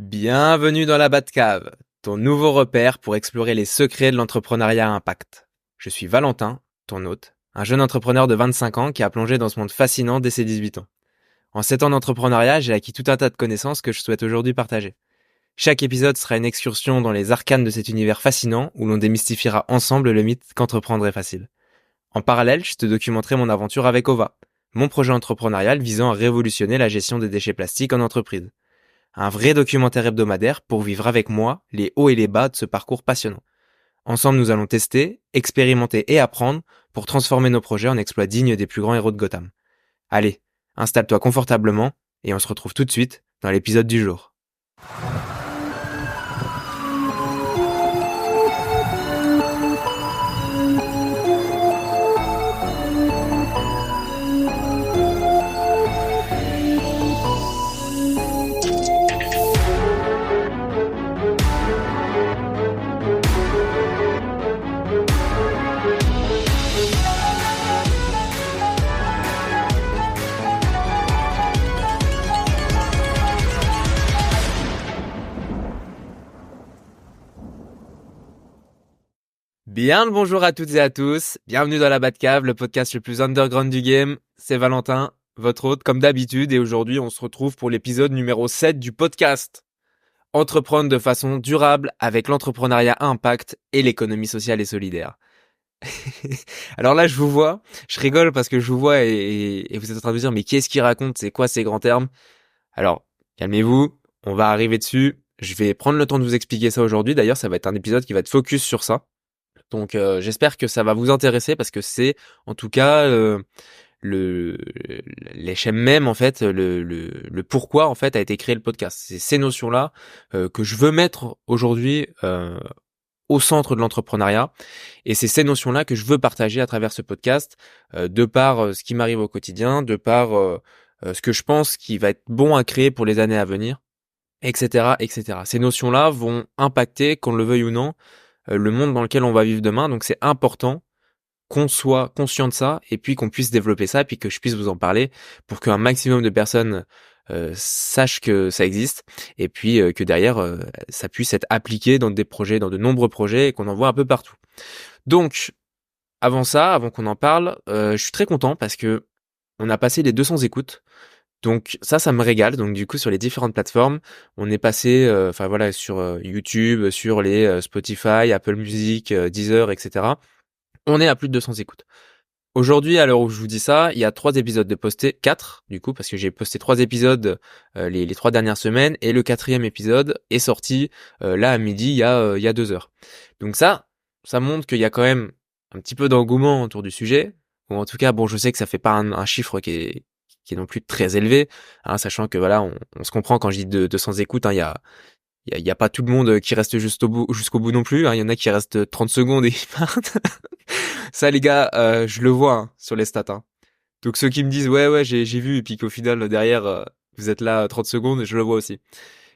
Bienvenue dans la Batcave, ton nouveau repère pour explorer les secrets de l'entrepreneuriat à impact. Je suis Valentin, ton hôte, un jeune entrepreneur de 25 ans qui a plongé dans ce monde fascinant dès ses 18 ans. En 7 ans d'entrepreneuriat, j'ai acquis tout un tas de connaissances que je souhaite aujourd'hui partager. Chaque épisode sera une excursion dans les arcanes de cet univers fascinant où l'on démystifiera ensemble le mythe qu'entreprendre est facile. En parallèle, je te documenterai mon aventure avec OVA, mon projet entrepreneurial visant à révolutionner la gestion des déchets plastiques en entreprise. Un vrai documentaire hebdomadaire pour vivre avec moi les hauts et les bas de ce parcours passionnant. Ensemble, nous allons tester, expérimenter et apprendre pour transformer nos projets en exploits dignes des plus grands héros de Gotham. Allez, installe-toi confortablement et on se retrouve tout de suite dans l'épisode du jour. Bien le bonjour à toutes et à tous, bienvenue dans la Batcave, le podcast le plus underground du game. C'est Valentin, votre hôte comme d'habitude, et aujourd'hui on se retrouve pour l'épisode numéro 7 du podcast. Entreprendre de façon durable avec l'entrepreneuriat à impact et l'économie sociale et solidaire. Alors là, je rigole parce que je vous vois et vous êtes en train de me dire mais qu'est-ce qu'il raconte, c'est quoi ces grands termes? Alors, calmez-vous, on va arriver dessus. Je vais prendre le temps de vous expliquer ça aujourd'hui. D'ailleurs, ça va être un épisode qui va être focus sur ça. Donc j'espère que ça va vous intéresser parce que c'est en tout cas le l'échelle même en fait le pourquoi en fait a été créé le podcast. C'est ces notions-là que je veux mettre aujourd'hui au centre de l'entrepreneuriat et c'est ces notions-là que je veux partager à travers ce podcast de par ce qui m'arrive au quotidien, de par ce que je pense qui va être bon à créer pour les années à venir, etc., etc. Ces notions-là vont impacter, qu'on le veuille ou non, le monde dans lequel on va vivre demain. Donc c'est important qu'on soit conscient de ça et puis qu'on puisse développer ça et puis que je puisse vous en parler pour qu'un maximum de personnes sachent que ça existe et puis que derrière ça puisse être appliqué dans des projets, dans de nombreux projets et qu'on en voit un peu partout. Donc avant ça, avant qu'on en parle, je suis très content parce que on a passé les 200 écoutes. Donc ça me régale. Donc du coup sur les différentes plateformes, on est passé, sur YouTube, sur les Spotify, Apple Music, Deezer, etc. On est à plus de 200 écoutes. Aujourd'hui, à l'heure où je vous dis ça, il y a 3 épisodes de postés, 4 du coup, parce que j'ai posté 3 épisodes les 3 dernières semaines, et le 4e épisode est sorti là à midi, il y a 2 heures. Donc ça montre qu'il y a quand même un petit peu d'engouement autour du sujet, ou en tout cas, bon, je sais que ça fait pas un chiffre qui est non plus très élevé, hein, sachant que voilà, on se comprend quand je dis 200 écoutes, hein, il y a pas tout le monde qui reste jusqu'au bout non plus, hein, il y en a qui restent 30 secondes et ils partent. Ça les gars, je le vois hein, sur les stats. Hein. Donc ceux qui me disent ouais j'ai vu et puis qu'au final derrière vous êtes là 30 secondes, je le vois aussi.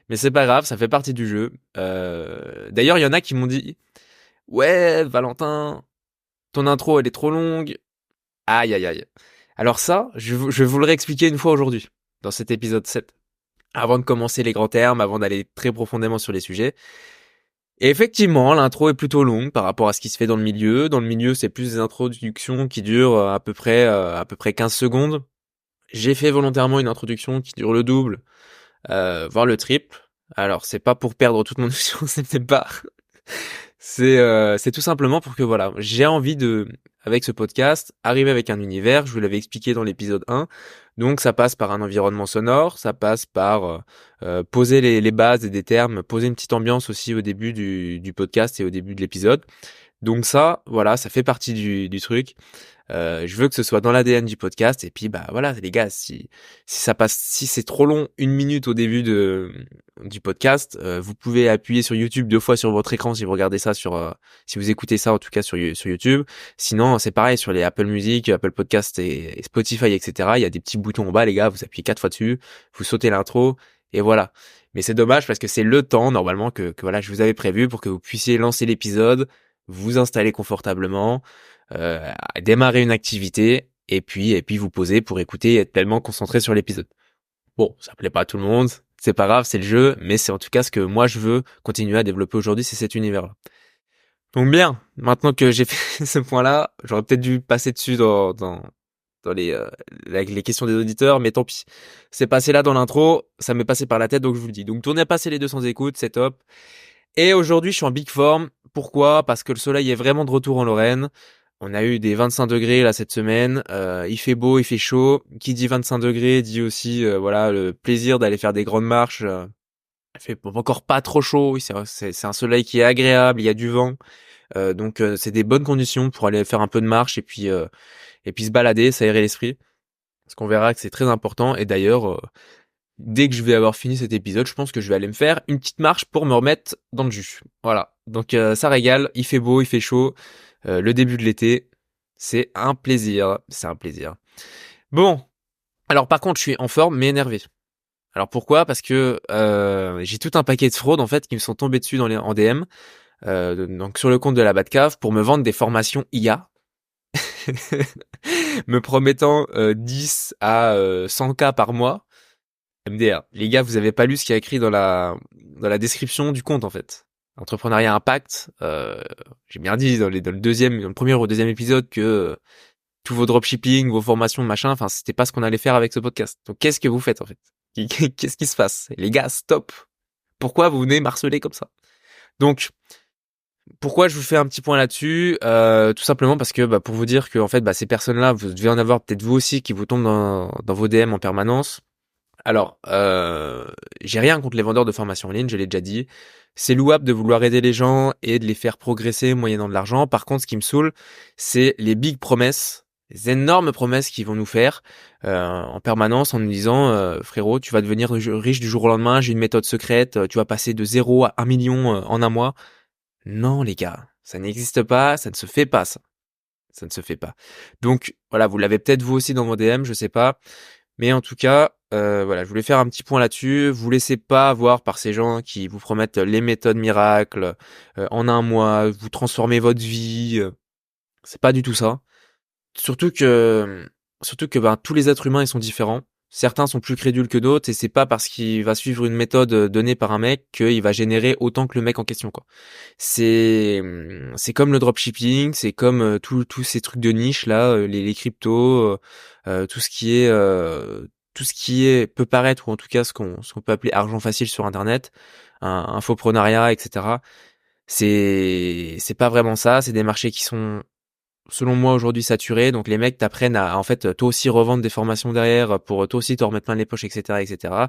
Mais c'est pas grave, ça fait partie du jeu. D'ailleurs il y en a qui m'ont dit ouais Valentin, ton intro elle est trop longue. Aïe aïe aïe. Alors ça, je vais vous le réexpliquer une fois aujourd'hui, dans cet épisode 7. Avant de commencer les grands termes, avant d'aller très profondément sur les sujets. Et effectivement, l'intro est plutôt longue par rapport à ce qui se fait dans le milieu. Dans le milieu, c'est plus des introductions qui durent à peu près 15 secondes. J'ai fait volontairement une introduction qui dure le double, voire le triple. Alors, c'est pas pour perdre toute mon notion, c'est pas. C'est tout simplement pour que voilà, j'ai envie de, avec ce podcast, arriver avec un univers. Je vous l'avais expliqué dans l'épisode 1. Donc ça passe par un environnement sonore, ça passe par poser les bases et des termes, poser une petite ambiance aussi au début du podcast et au début de l'épisode. Donc ça, voilà, ça fait partie du truc. Je veux que ce soit dans l'ADN du podcast. Et puis bah voilà, les gars, si c'est trop long, 1 minute au début du podcast, vous pouvez appuyer sur YouTube 2 fois sur votre écran si vous regardez ça si vous écoutez ça en tout cas sur YouTube. Sinon, c'est pareil sur les Apple Music, Apple Podcast et Spotify, etc. Il y a des petits boutons en bas, les gars. Vous appuyez 4 fois dessus, vous sautez l'intro et voilà. Mais c'est dommage parce que c'est le temps normalement que voilà je vous avais prévu pour que vous puissiez lancer l'épisode, vous installer confortablement, démarrer une activité et puis vous poser pour écouter et être pleinement concentré sur l'épisode. Bon, ça plaît pas à tout le monde, c'est pas grave, c'est le jeu, mais c'est en tout cas ce que moi je veux continuer à développer aujourd'hui, c'est cet univers-là. Donc bien, maintenant que j'ai fait ce point-là, j'aurais peut-être dû passer dessus dans les questions des auditeurs, mais tant pis. C'est passé là dans l'intro, ça m'est passé par la tête, donc je vous le dis. Donc tournez à passer les 200 écoutes, c'est top. Et aujourd'hui, je suis en big forme. Pourquoi? Parce que le soleil est vraiment de retour en Lorraine. On a eu des 25 degrés là cette semaine. Il fait beau, il fait chaud. Qui dit 25 degrés dit aussi voilà le plaisir d'aller faire des grandes marches. Il fait encore pas trop chaud. Oui, c'est un soleil qui est agréable. Il y a du vent, donc c'est des bonnes conditions pour aller faire un peu de marche et puis se balader, s'aérer l'esprit. Parce qu'on verra que c'est très important. Et d'ailleurs, dès que je vais avoir fini cet épisode, je pense que je vais aller me faire une petite marche pour me remettre dans le jus. Voilà. Donc ça régale, il fait beau, il fait chaud. Le début de l'été, c'est un plaisir. C'est un plaisir. Bon, alors par contre, je suis en forme mais énervé. Alors pourquoi? Parce que j'ai tout un paquet de fraudes en fait qui me sont tombés dessus en DM, donc sur le compte de la Batcave pour me vendre des formations IA, me promettant 10 à 100K par mois. MDR. Les gars, vous avez pas lu ce qu'il y a écrit dans la description du compte en fait. Entrepreneuriat Impact. J'ai bien dit dans dans le premier ou deuxième épisode que tous vos dropshipping, vos formations, machin, enfin c'était pas ce qu'on allait faire avec ce podcast. Donc qu'est-ce que vous faites en fait? Qu'est-ce qui se passe? Les gars, stop. Pourquoi vous venez marceler comme ça? Donc pourquoi je vous fais un petit point là-dessus? Tout simplement parce que pour vous dire que en fait ces personnes-là, vous devez en avoir peut-être vous aussi qui vous tombent dans vos DM en permanence. Alors, j'ai rien contre les vendeurs de formations en ligne, je l'ai déjà dit. C'est louable de vouloir aider les gens et de les faire progresser moyennant de l'argent. Par contre, ce qui me saoule, c'est les big promesses, les énormes promesses qu'ils vont nous faire en permanence en nous disant frérot, tu vas devenir riche du jour au lendemain, j'ai une méthode secrète, tu vas passer de 0 à 1 million en un mois. Non les gars, ça n'existe pas, ça ne se fait pas ça. Ça ne se fait pas. Donc voilà, vous l'avez peut-être vous aussi dans vos DM, je sais pas. Mais en tout cas, voilà, je voulais faire un petit point là-dessus. Vous laissez pas avoir par ces gens qui vous promettent les méthodes miracles en un mois, vous transformez votre vie. C'est pas du tout ça. Surtout que, tous les êtres humains ils sont différents. Certains sont plus crédules que d'autres et c'est pas parce qu'il va suivre une méthode donnée par un mec qu'il va générer autant que le mec en question quoi. C'est comme le dropshipping, c'est comme tous ces trucs de niche là, les cryptos, tout ce qui est peut paraître ou en tout cas ce qu'on peut appeler argent facile sur internet, infoprenariat, etc. C'est pas vraiment ça, c'est des marchés qui sont selon moi aujourd'hui saturés, donc les mecs t'apprennent à en fait toi aussi revendre des formations derrière pour toi aussi te remettre plein les poches, etc., etc.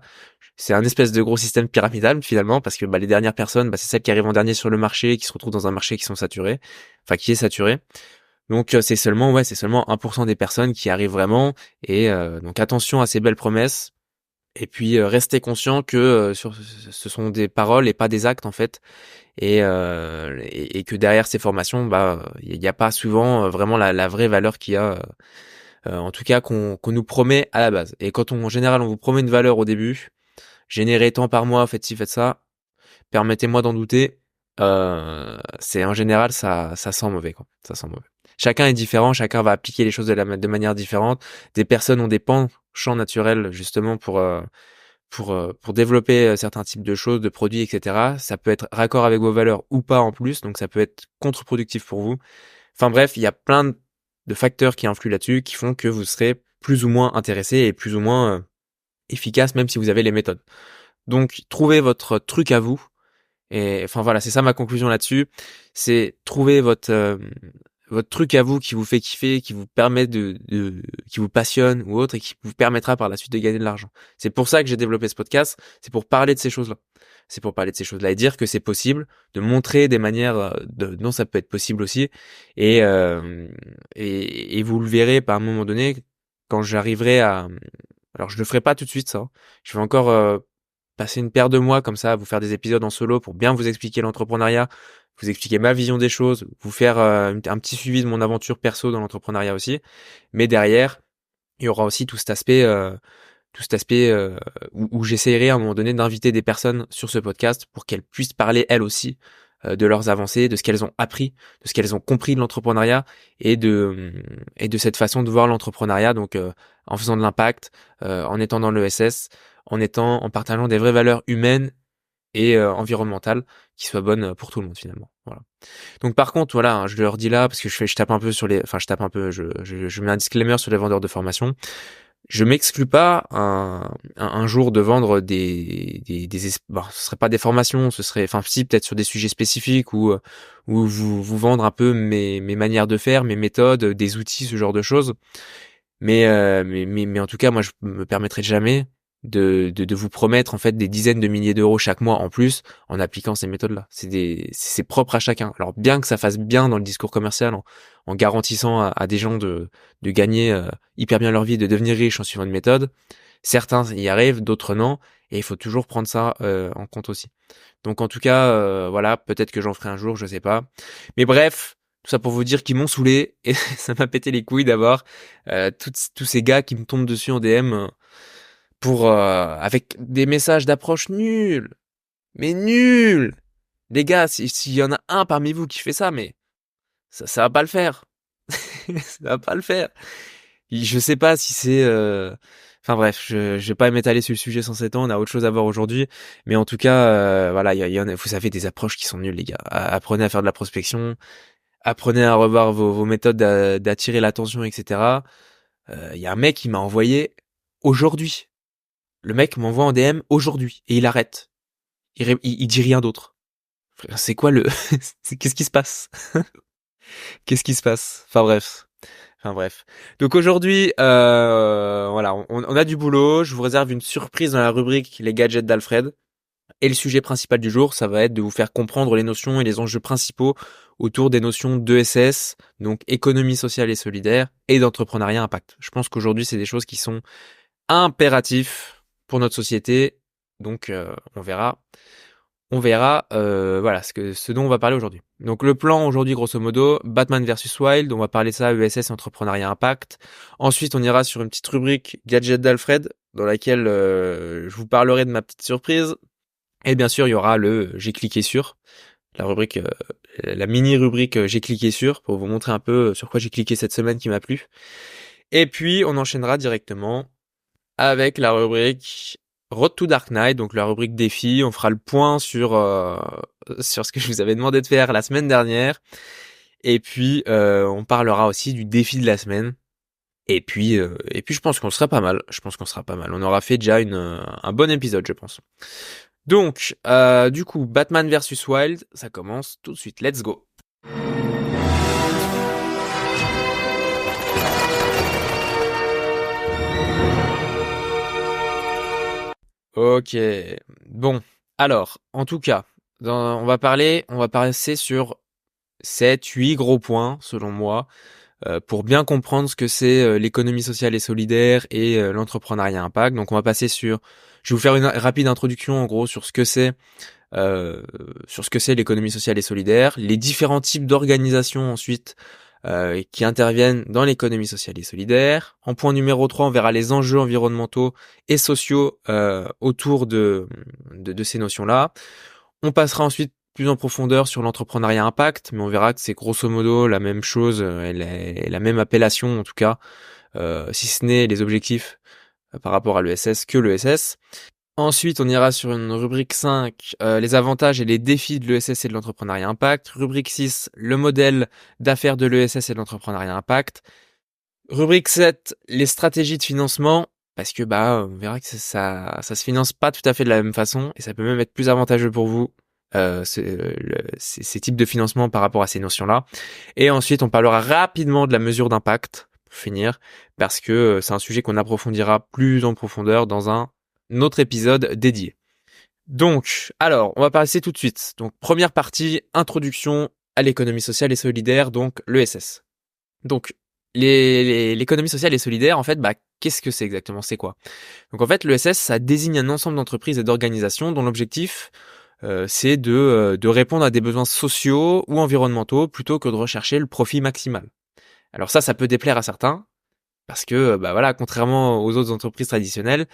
C'est un espèce de gros système pyramidal finalement parce que les dernières personnes, c'est celles qui arrivent en dernier sur le marché, qui se retrouvent dans un marché qui sont saturés, enfin qui est saturé. Donc c'est seulement 1% des personnes qui arrivent vraiment et donc attention à ces belles promesses. Et puis restez conscient que ce sont des paroles et pas des actes en fait, et que derrière ces formations, il y a pas souvent vraiment la vraie valeur qu'il y a, en tout cas qu'on nous promet à la base. Et quand en général on vous promet une valeur au début, générez tant par mois, faites ci, faites ça, permettez-moi d'en douter, c'est en général ça sent mauvais quoi, ça sent mauvais. Chacun est différent, chacun va appliquer les choses de manière différente. Des personnes ont des penchants naturels justement pour développer certains types de choses, de produits, etc. Ça peut être raccord avec vos valeurs ou pas en plus, donc ça peut être contre-productif pour vous. Enfin bref, il y a plein de facteurs qui influent là-dessus, qui font que vous serez plus ou moins intéressé et plus ou moins efficace, même si vous avez les méthodes. Donc trouvez votre truc à vous. Et enfin voilà, c'est ça ma conclusion là-dessus. C'est trouver votre truc à vous qui vous fait kiffer, qui vous permet qui vous passionne ou autre et qui vous permettra par la suite de gagner de l'argent. C'est pour ça que j'ai développé ce podcast. C'est pour parler de ces choses-là. C'est pour parler de ces choses-là et dire que c'est possible, de montrer des manières dont ça peut être possible aussi. Et, et vous le verrez par un moment donné quand j'arriverai à. Alors je le ferai pas tout de suite ça. Je vais encore passer une paire de mois comme ça à vous faire des épisodes en solo pour bien vous expliquer l'entrepreneuriat, vous expliquer ma vision des choses, vous faire un petit suivi de mon aventure perso dans l'entrepreneuriat aussi. Mais derrière, il y aura aussi tout cet aspect où j'essaierai à un moment donné d'inviter des personnes sur ce podcast pour qu'elles puissent parler elles aussi de leurs avancées, de ce qu'elles ont appris, de ce qu'elles ont compris de l'entrepreneuriat et de cette façon de voir l'entrepreneuriat. Donc en faisant de l'impact, en étant dans l'ESS, en partageant des vraies valeurs humaines et environnementales qui soient bonnes pour tout le monde finalement. Voilà. Donc par contre, voilà, hein, je leur dis là parce que je tape un peu sur les, enfin je tape un peu, je mets un disclaimer sur les vendeurs de formation. Je m'exclus pas un jour de vendre bon, ce serait pas des formations, ce serait, enfin si peut-être sur des sujets spécifiques ou vous vendre un peu mes manières de faire, mes méthodes, des outils, ce genre de choses. Mais en tout cas, moi, je me permettrai jamais de vous promettre en fait des dizaines de milliers d'euros chaque mois en plus en appliquant ces méthodes-là. C'est propre à chacun. Alors bien que ça fasse bien dans le discours commercial en garantissant à des gens de gagner hyper bien leur vie, de devenir riches en suivant une méthode, certains y arrivent, d'autres non, et il faut toujours prendre ça en compte aussi. Donc en tout cas, voilà, peut-être que j'en ferai un jour, je sais pas. Mais bref, tout ça pour vous dire qu'ils m'ont saoulé et ça m'a pété les couilles d'avoir tous ces gars qui me tombent dessus en DM pour avec des messages d'approche nuls. Mais nuls. Les gars, s'il y en a un parmi vous qui fait ça, mais ça va pas le faire. Ça va pas le faire. Je sais pas si c'est enfin bref, je vais pas m'étaler sur le sujet sans s'étendre, on a autre chose à voir aujourd'hui, mais en tout cas voilà, il y en a, vous avez des approches qui sont nulles les gars. Apprenez à faire de la prospection, apprenez à revoir vos méthodes d'attirer l'attention, etc. Il y a un mec qui m'a envoyé aujourd'hui. Le mec m'envoie en DM aujourd'hui et il arrête. Il dit rien d'autre. C'est quoi le qu'est-ce qui se passe? Qu'est-ce qui se passe? Enfin bref. Donc aujourd'hui, voilà, on a du boulot. Je vous réserve une surprise dans la rubrique les gadgets d'Alfred. Et le sujet principal du jour, ça va être de vous faire comprendre les notions et les enjeux principaux autour des notions d'ESS, donc économie sociale et solidaire, et d'entrepreneuriat impact. Je pense qu'aujourd'hui, c'est des choses qui sont impératifs pour notre société. Donc on verra voilà ce dont on va parler aujourd'hui. Donc le plan aujourd'hui grosso modo, Batman versus Wild, on va parler ça ESS entrepreneuriat impact. Ensuite, on ira sur une petite rubrique gadget d'Alfred dans laquelle je vous parlerai de ma petite surprise. Et bien sûr, il y aura le j'ai cliqué sur la rubrique la mini rubrique j'ai cliqué sur pour vous montrer un peu sur quoi j'ai cliqué cette semaine qui m'a plu. Et puis on enchaînera directement avec la rubrique Road to Dark Knight, donc la rubrique défi. On fera le point sur ce que je vous avais demandé de faire la semaine dernière. Et puis on parlera aussi du défi de la semaine. Et puis je pense qu'on sera pas mal. On aura fait déjà un bon épisode, je pense. Donc du coup, Batman versus Wild, ça commence tout de suite. Let's go. Ok, bon, alors, en tout cas, on va passer sur 7, 8 gros points, selon moi, pour bien comprendre ce que c'est l'économie sociale et solidaire et l'entrepreneuriat impact. Donc on va passer je vais vous faire une rapide introduction en gros sur ce que c'est l'économie sociale et solidaire, les différents types d'organisations ensuite qui interviennent dans l'économie sociale et solidaire. En point numéro 3, on verra les enjeux environnementaux et sociaux autour de ces notions-là. On passera ensuite plus en profondeur sur l'entrepreneuriat impact, mais on verra que c'est grosso modo la même chose, la même appellation en tout cas, si ce n'est les objectifs par rapport à l'ESS que l'ESS. Ensuite, on ira sur une rubrique 5, les avantages et les défis de l'ESS et de l'entrepreneuriat impact. Rubrique 6, le modèle d'affaires de l'ESS et de l'entrepreneuriat impact. Rubrique 7, les stratégies de financement, parce que on verra que ça se finance pas tout à fait de la même façon et ça peut même être plus avantageux pour vous ces types de financement par rapport à ces notions-là. Et ensuite, on parlera rapidement de la mesure d'impact pour finir, parce que c'est un sujet qu'on approfondira plus en profondeur dans un autre épisode dédié. Donc, alors, on va passer tout de suite. Donc, première partie, introduction à l'économie sociale et solidaire, donc l'ESS. Donc, l'économie sociale et solidaire, en fait, qu'est-ce que c'est exactement? C'est quoi? Donc, en fait, l'ESS, ça désigne un ensemble d'entreprises et d'organisations dont l'objectif, c'est de répondre à des besoins sociaux ou environnementaux plutôt que de rechercher le profit maximal. Alors ça peut déplaire à certains, parce que, voilà, contrairement aux autres entreprises traditionnelles,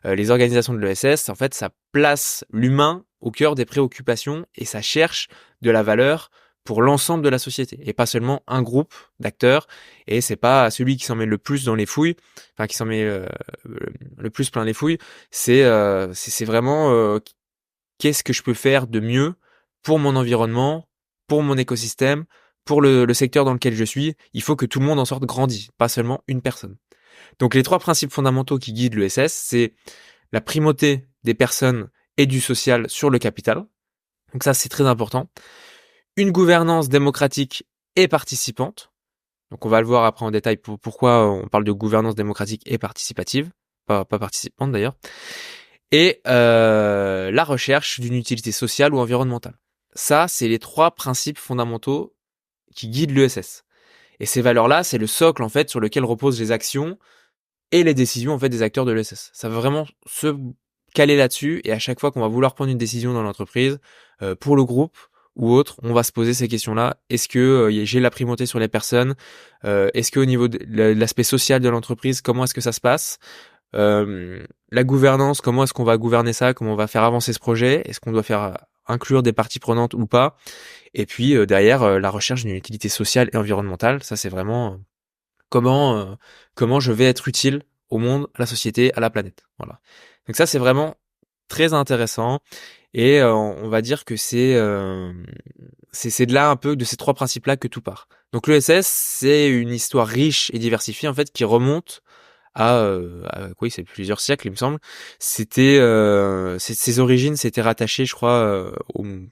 les organisations de l'ESS, en fait, ça place l'humain au cœur des préoccupations et ça cherche de la valeur pour l'ensemble de la société et pas seulement un groupe d'acteurs. Et c'est pas celui qui s'en met le plus dans les fouilles, enfin qui s'en met le plus plein les fouilles. C'est vraiment qu'est-ce que je peux faire de mieux pour mon environnement, pour mon écosystème, pour le secteur dans lequel je suis. Il faut que tout le monde en sorte grandi, pas seulement une personne. Donc les trois principes fondamentaux qui guident l'ESS, c'est la primauté des personnes et du social sur le capital. Donc ça, c'est très important. Une gouvernance démocratique et participante. Donc on va le voir après en détail pourquoi on parle de gouvernance démocratique et participative, pas participante d'ailleurs. Et la recherche d'une utilité sociale ou environnementale. Ça, c'est les trois principes fondamentaux qui guident l'ESS. Et ces valeurs-là, c'est le socle en fait sur lequel reposent les actions et les décisions en fait des acteurs de l'ESS. Ça va vraiment se caler là-dessus et à chaque fois qu'on va vouloir prendre une décision dans l'entreprise, pour le groupe ou autre, on va se poser ces questions-là. Est-ce que j'ai la primauté sur les personnes? Est-ce qu'au niveau de l'aspect social de l'entreprise, comment est-ce que ça se passe? La gouvernance, comment est-ce qu'on va gouverner ça? Comment on va faire avancer ce projet? Est-ce qu'on doit faire inclure des parties prenantes ou pas? Et puis derrière, la recherche d'une utilité sociale et environnementale, ça c'est vraiment comment je vais être utile au monde, à la société, à la planète. Voilà. Donc ça c'est vraiment très intéressant et on va dire que c'est de là un peu de ces trois principes-là que tout part. Donc l'ESS, c'est une histoire riche et diversifiée en fait qui remonte à quoi, c'est plusieurs siècles, il me semble. C'était ses origines s'étaient rattachées, je crois,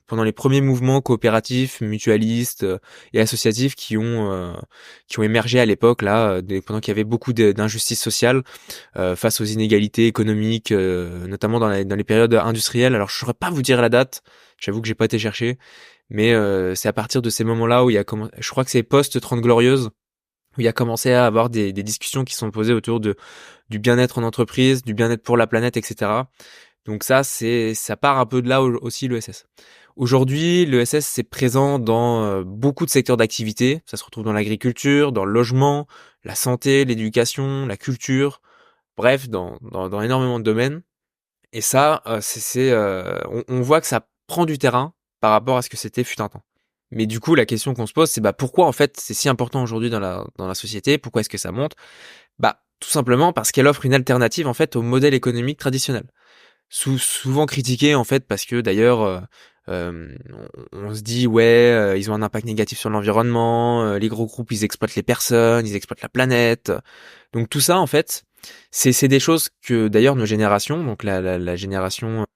pendant les premiers mouvements coopératifs, mutualistes et associatifs qui ont émergé à l'époque là, pendant qu'il y avait beaucoup d'injustices sociales face aux inégalités économiques, notamment dans les périodes industrielles. Alors je saurais pas vous dire la date, j'avoue que j'ai pas été chercher, mais c'est à partir de ces moments-là où il y a je crois que c'est post 30 glorieuses où il y a commencé à avoir des discussions qui sont posées autour du bien-être en entreprise, du bien-être pour la planète, etc. Donc ça part un peu de là aussi l'ESS. Aujourd'hui, l'ESS c'est présent dans beaucoup de secteurs d'activité. Ça se retrouve dans l'agriculture, dans le logement, la santé, l'éducation, la culture, bref, dans énormément de domaines. Et ça, on voit que ça prend du terrain par rapport à ce que c'était fut un temps. Mais du coup, la question qu'on se pose, c'est pourquoi en fait c'est si important aujourd'hui dans la société? Pourquoi est-ce que ça monte? Tout simplement parce qu'elle offre une alternative en fait au modèle économique traditionnel. Souvent critiqué en fait parce que d'ailleurs on se dit ouais ils ont un impact négatif sur l'environnement, les gros groupes ils exploitent les personnes, ils exploitent la planète. Donc tout ça en fait c'est des choses que d'ailleurs nos générations, donc la génération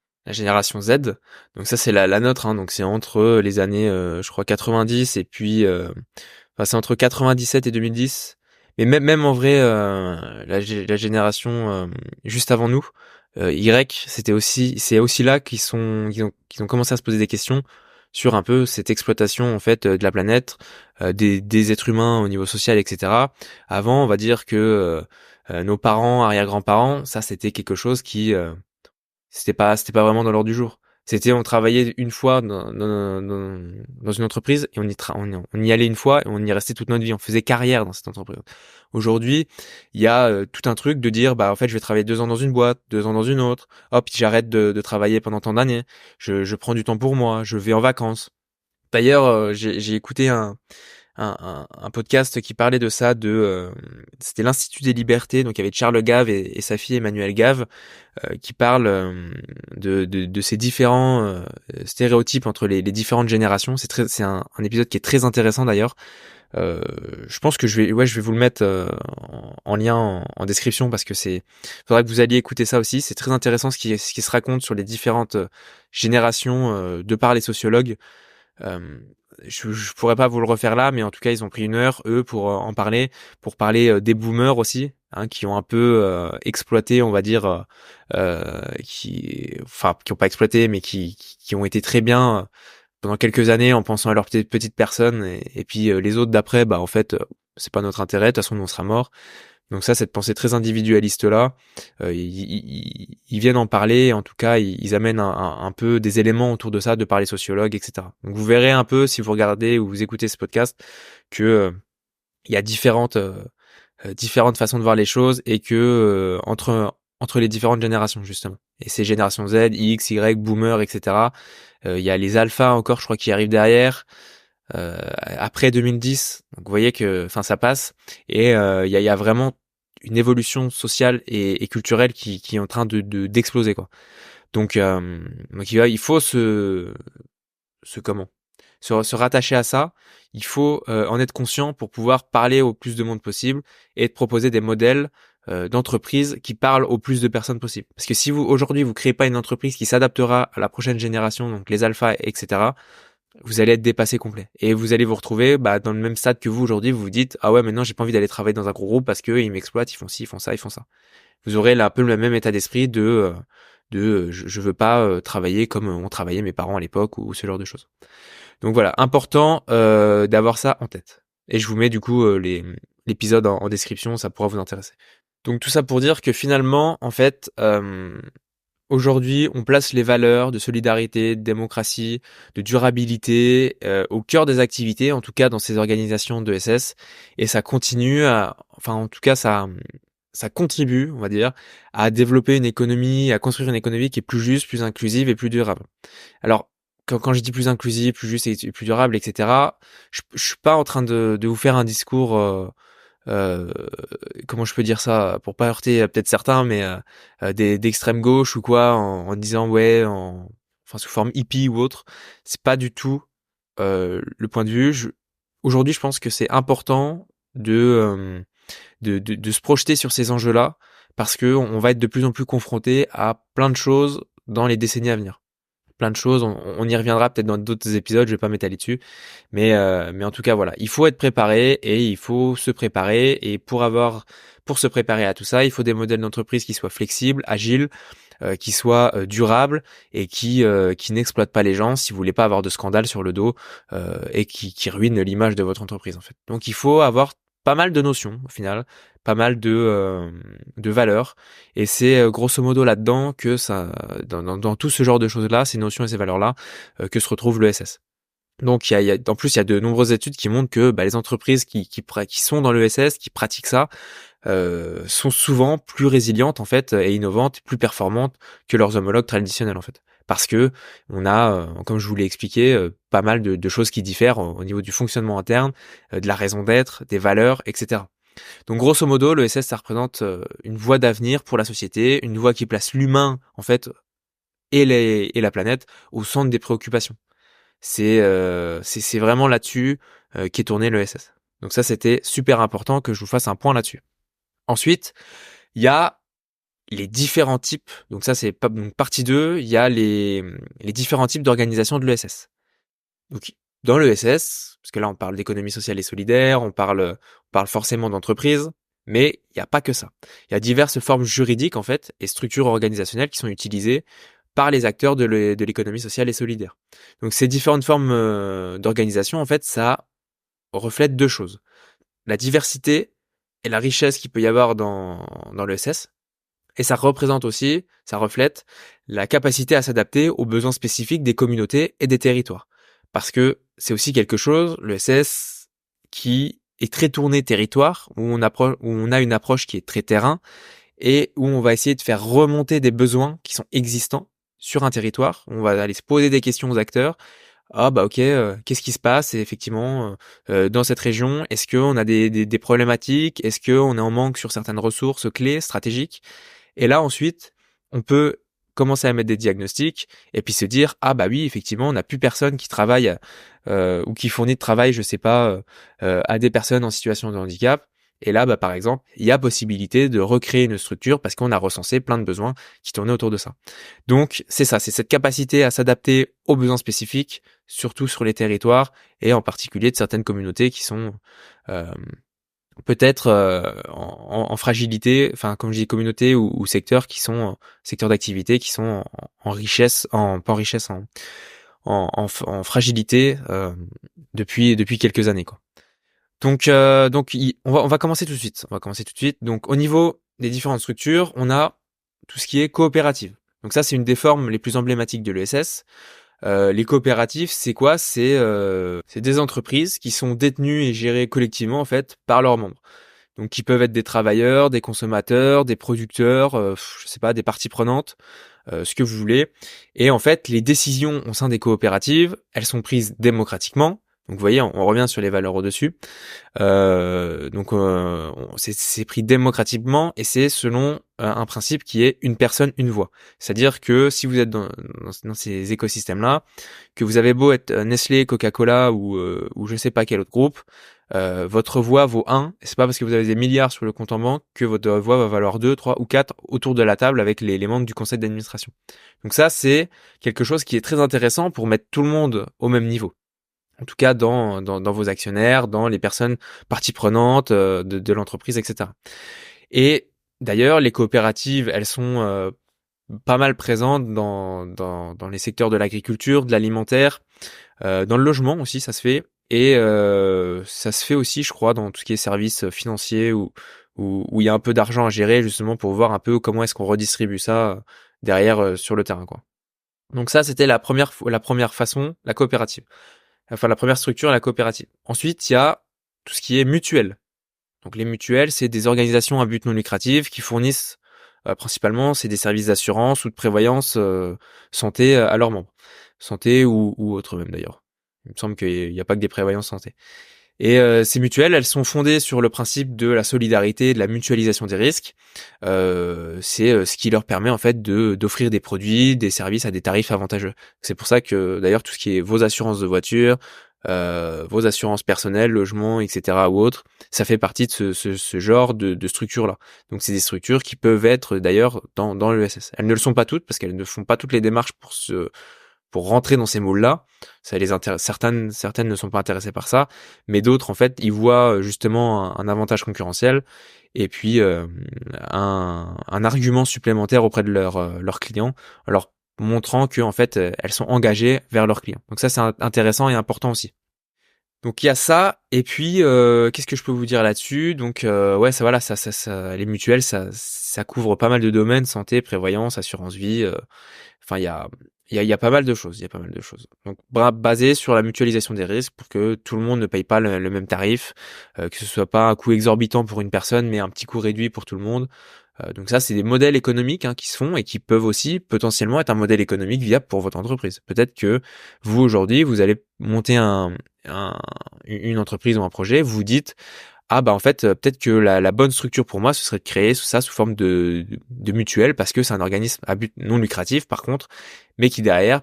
Z, donc ça c'est la nôtre, hein, donc c'est entre les années je crois 90 et puis enfin c'est entre 97 et 2010, mais même en vrai la génération juste avant nous, Y, c'est aussi là qu'ils ont commencé à se poser des questions sur un peu cette exploitation en fait de la planète, des êtres humains au niveau social, etc. Avant, on va dire que nos parents, arrière-grands-parents, ça c'était quelque chose qui c'était pas vraiment dans l'ordre du jour. C'était on travaillait une fois dans une entreprise et on y allait une fois et on y restait toute notre vie. On faisait carrière dans cette entreprise. Aujourd'hui, il y a tout un truc de dire en fait je vais travailler 2 ans dans une boîte, 2 ans dans une autre. Hop, j'arrête de travailler pendant tant d'années. Je prends du temps pour moi. Je vais en vacances. D'ailleurs, j'ai écouté un podcast qui parlait de ça, c'était l'Institut des Libertés, donc il y avait Charles Gave et sa fille Emmanuelle Gave, qui parlent de ces différents stéréotypes entre les différentes générations. C'est un épisode qui est très intéressant d'ailleurs. Je pense que je vais vous le mettre en lien en description parce que faudra que vous alliez écouter ça aussi. C'est très intéressant ce qui se raconte sur les différentes générations de par les sociologues. Je pourrais pas vous le refaire là, mais en tout cas, ils ont pris 1 heure, eux, pour en parler, pour parler des boomers aussi, hein, qui ont un peu exploité, on va dire, qui ont pas exploité, mais qui ont été très bien pendant quelques années en pensant à leur petite personne, et puis les autres d'après, en fait, c'est pas notre intérêt, de toute façon, nous, on sera mort. Donc ça, cette pensée très individualiste là, ils viennent en parler. En tout cas, ils amènent un peu des éléments autour de ça, de par les sociologues, etc. Donc vous verrez un peu si vous regardez ou vous écoutez ce podcast que il y a différentes façons de voir les choses et que entre les différentes générations justement. Et ces générations Z, X, Y, Boomer, etc. Il y a les alphas encore, je crois, qui arrivent derrière. après 2010. Donc vous voyez que, enfin, ça passe et il y a vraiment une évolution sociale et culturelle qui est en train d'exploser quoi. Donc il faut se comment se rattacher à ça. Il faut en être conscient pour pouvoir parler au plus de monde possible et de proposer des modèles d'entreprise qui parlent au plus de personnes possible. Parce que si vous aujourd'hui vous créez pas une entreprise qui s'adaptera à la prochaine génération, donc les alphas, etc., vous allez être dépassé complet. Et vous allez vous retrouver dans le même stade que vous aujourd'hui, vous vous dites ah ouais maintenant j'ai pas envie d'aller travailler dans un gros groupe parce que ils m'exploitent, ils font ci, ils font ça, ils font ça. Vous aurez là un peu le même état d'esprit je veux pas travailler comme ont travaillé mes parents à l'époque ou ce genre de choses. Donc voilà, important d'avoir ça en tête. Et je vous mets du coup l'épisode en description, ça pourra vous intéresser. Donc tout ça pour dire que finalement, en fait, aujourd'hui, on place les valeurs de solidarité, de démocratie, de durabilité au cœur des activités, en tout cas dans ces organisations de SS, et ça continue enfin en tout cas ça contribue, on va dire, à développer une économie, à construire une économie qui est plus juste, plus inclusive et plus durable. Alors, quand je dis plus inclusive, plus juste et plus durable, etc., je suis pas en train de vous faire un discours, euh, comment je peux dire ça, pour pas heurter peut-être certains, mais d'extrême gauche ou quoi, en disant ouais, enfin sous forme hippie ou autre. C'est pas du tout le point de vue. Aujourd'hui, je pense que c'est important de se projeter sur ces enjeux-là parce que on va être de plus en plus confronté à plein de choses dans les décennies à venir. Plein de choses, on y reviendra peut-être dans d'autres épisodes, je vais pas m'étaler dessus, mais en tout cas voilà, il faut être préparé et il faut se préparer et pour se préparer à tout ça, il faut des modèles d'entreprise qui soient flexibles, agiles, qui soient durables et qui n'exploitent pas les gens si vous voulez pas avoir de scandale sur le dos et qui ruinent l'image de votre entreprise en fait. Donc il faut avoir pas mal de notions au final, pas mal de valeurs et c'est grosso modo là-dedans que ça dans tout ce genre de choses-là, ces notions et ces valeurs-là que se retrouve l'ESS. Donc en plus il y a de nombreuses études qui montrent que les entreprises qui sont dans l'ESS, qui pratiquent ça, sont souvent plus résilientes en fait et innovantes, plus performantes que leurs homologues traditionnels en fait. Parce que on a, comme je vous l'ai expliqué, pas mal de choses qui diffèrent au niveau du fonctionnement interne, de la raison d'être, des valeurs, etc. Donc grosso modo, l'ESS ça représente une voie d'avenir pour la société, une voie qui place l'humain en fait et la planète au centre des préoccupations. C'est vraiment là-dessus qu'est tourné l'ESS. Donc ça c'était super important que je vous fasse un point là-dessus. Ensuite, il y a les différents types, donc ça c'est donc partie 2. Il y a les différents types d'organisation de l'ESS. Donc dans l'ESS, parce que là on parle d'économie sociale et solidaire, on parle forcément d'entreprise, mais il n'y a pas que ça. Il y a diverses formes juridiques en fait et structures organisationnelles qui sont utilisées par les acteurs de l'économie sociale et solidaire. Donc ces différentes formes d'organisation en fait ça reflète deux choses: la diversité et la richesse qu'il peut y avoir dans l'ESS. Et ça représente aussi, ça reflète la capacité à s'adapter aux besoins spécifiques des communautés et des territoires. Parce que c'est aussi quelque chose, l'ESS, qui est très tourné territoire, où on a une approche qui est très terrain, et où on va essayer de faire remonter des besoins qui sont existants sur un territoire. On va aller se poser des questions aux acteurs. Ah ok, qu'est-ce qui se passe effectivement dans cette région? Est-ce qu'on a des problématiques? Est-ce qu'on est en manque sur certaines ressources clés, stratégiques? Et là ensuite, on peut commencer à mettre des diagnostics et puis se dire ah bah oui effectivement on n'a plus personne qui travaille ou qui fournit de travail je sais pas à des personnes en situation de handicap. Et là par exemple il y a possibilité de recréer une structure parce qu'on a recensé plein de besoins qui tournaient autour de ça. Donc c'est ça, c'est cette capacité à s'adapter aux besoins spécifiques, surtout sur les territoires et en particulier de certaines communautés qui sont euh, peut-être en fragilité, enfin comme je dis communautés ou secteurs qui sont secteurs d'activité qui sont en richesse, pas en richesse, en fragilité depuis quelques années quoi. Donc on va commencer tout de suite. On va commencer tout de suite. Donc au niveau des différentes structures, on a tout ce qui est coopérative. Donc ça c'est une des formes les plus emblématiques de l'ESS. Les coopératives, c'est quoi? C'est des entreprises qui sont détenues et gérées collectivement en fait par leurs membres. Donc qui peuvent être des travailleurs, des consommateurs, des producteurs, je sais pas, des parties prenantes, ce que vous voulez. Et en fait, les décisions au sein des coopératives, elles sont prises démocratiquement Donc vous voyez, on revient sur les valeurs au-dessus. C'est pris démocratiquement et c'est selon un principe qui est une personne, une voix. C'est-à-dire que si vous êtes dans ces écosystèmes-là, que vous avez beau être Nestlé, Coca-Cola ou je sais pas quel autre groupe, votre voix vaut 1. Et c'est pas parce que vous avez des milliards sur le compte en banque que votre voix va valoir 2, 3 ou 4 autour de la table avec les membres du conseil d'administration. Donc ça, c'est quelque chose qui est très intéressant pour mettre tout le monde au même niveau. En tout cas, dans vos actionnaires, dans les personnes parties prenantes de l'entreprise, etc. Et d'ailleurs, les coopératives, elles sont pas mal présentes dans les secteurs de l'agriculture, de l'alimentaire, dans le logement aussi, ça se fait. Et ça se fait aussi, je crois, dans tout ce qui est services financiers où il y a un peu d'argent à gérer justement pour voir un peu comment est-ce qu'on redistribue ça derrière sur le terrain, quoi. Donc ça, c'était la première façon, la coopérative. Enfin, la première structure, la coopérative. Ensuite, il y a tout ce qui est mutuelle. Donc les mutuelles, c'est des organisations à but non lucratif qui fournissent principalement c'est des services d'assurance ou de prévoyance santé à leurs membres. Santé ou autre même d'ailleurs. Il me semble qu'il n'y a pas que des prévoyances santé. Et ces mutuelles, elles sont fondées sur le principe de la solidarité et de la mutualisation des risques. C'est ce qui leur permet en fait d'offrir des produits, des services à des tarifs avantageux. C'est pour ça que d'ailleurs tout ce qui est vos assurances de voiture, vos assurances personnelles, logement, etc. ou autres, ça fait partie de ce genre de structures-là. Donc c'est des structures qui peuvent être d'ailleurs dans l'ESS. Elles ne le sont pas toutes parce qu'elles ne font pas toutes les démarches pour rentrer dans ces moules-là. Ça les intéresse, certaines ne sont pas intéressées par ça, mais d'autres, en fait, ils voient justement un avantage concurrentiel et puis un argument supplémentaire auprès de leurs clients, en leur montrant que en fait, elles sont engagées vers leurs clients. Donc ça, c'est intéressant et important aussi. Donc il y a ça, et puis qu'est-ce que je peux vous dire là-dessus? Donc ouais, ça voilà, ça, les mutuelles, ça couvre pas mal de domaines, santé, prévoyance, assurance vie. Enfin, il y a pas mal de choses. Il y a pas mal de choses. Donc basé sur la mutualisation des risques pour que tout le monde ne paye pas le même tarif, que ce soit pas un coût exorbitant pour une personne, mais un petit coût réduit pour tout le monde. Donc ça, c'est des modèles économiques qui se font et qui peuvent aussi potentiellement être un modèle économique viable pour votre entreprise. Peut-être que vous aujourd'hui, vous allez monter une entreprise ou un projet, vous vous dites ah bah en fait peut-être que la bonne structure pour moi ce serait de créer ça sous forme de mutuelle parce que c'est un organisme à but non lucratif par contre, mais qui derrière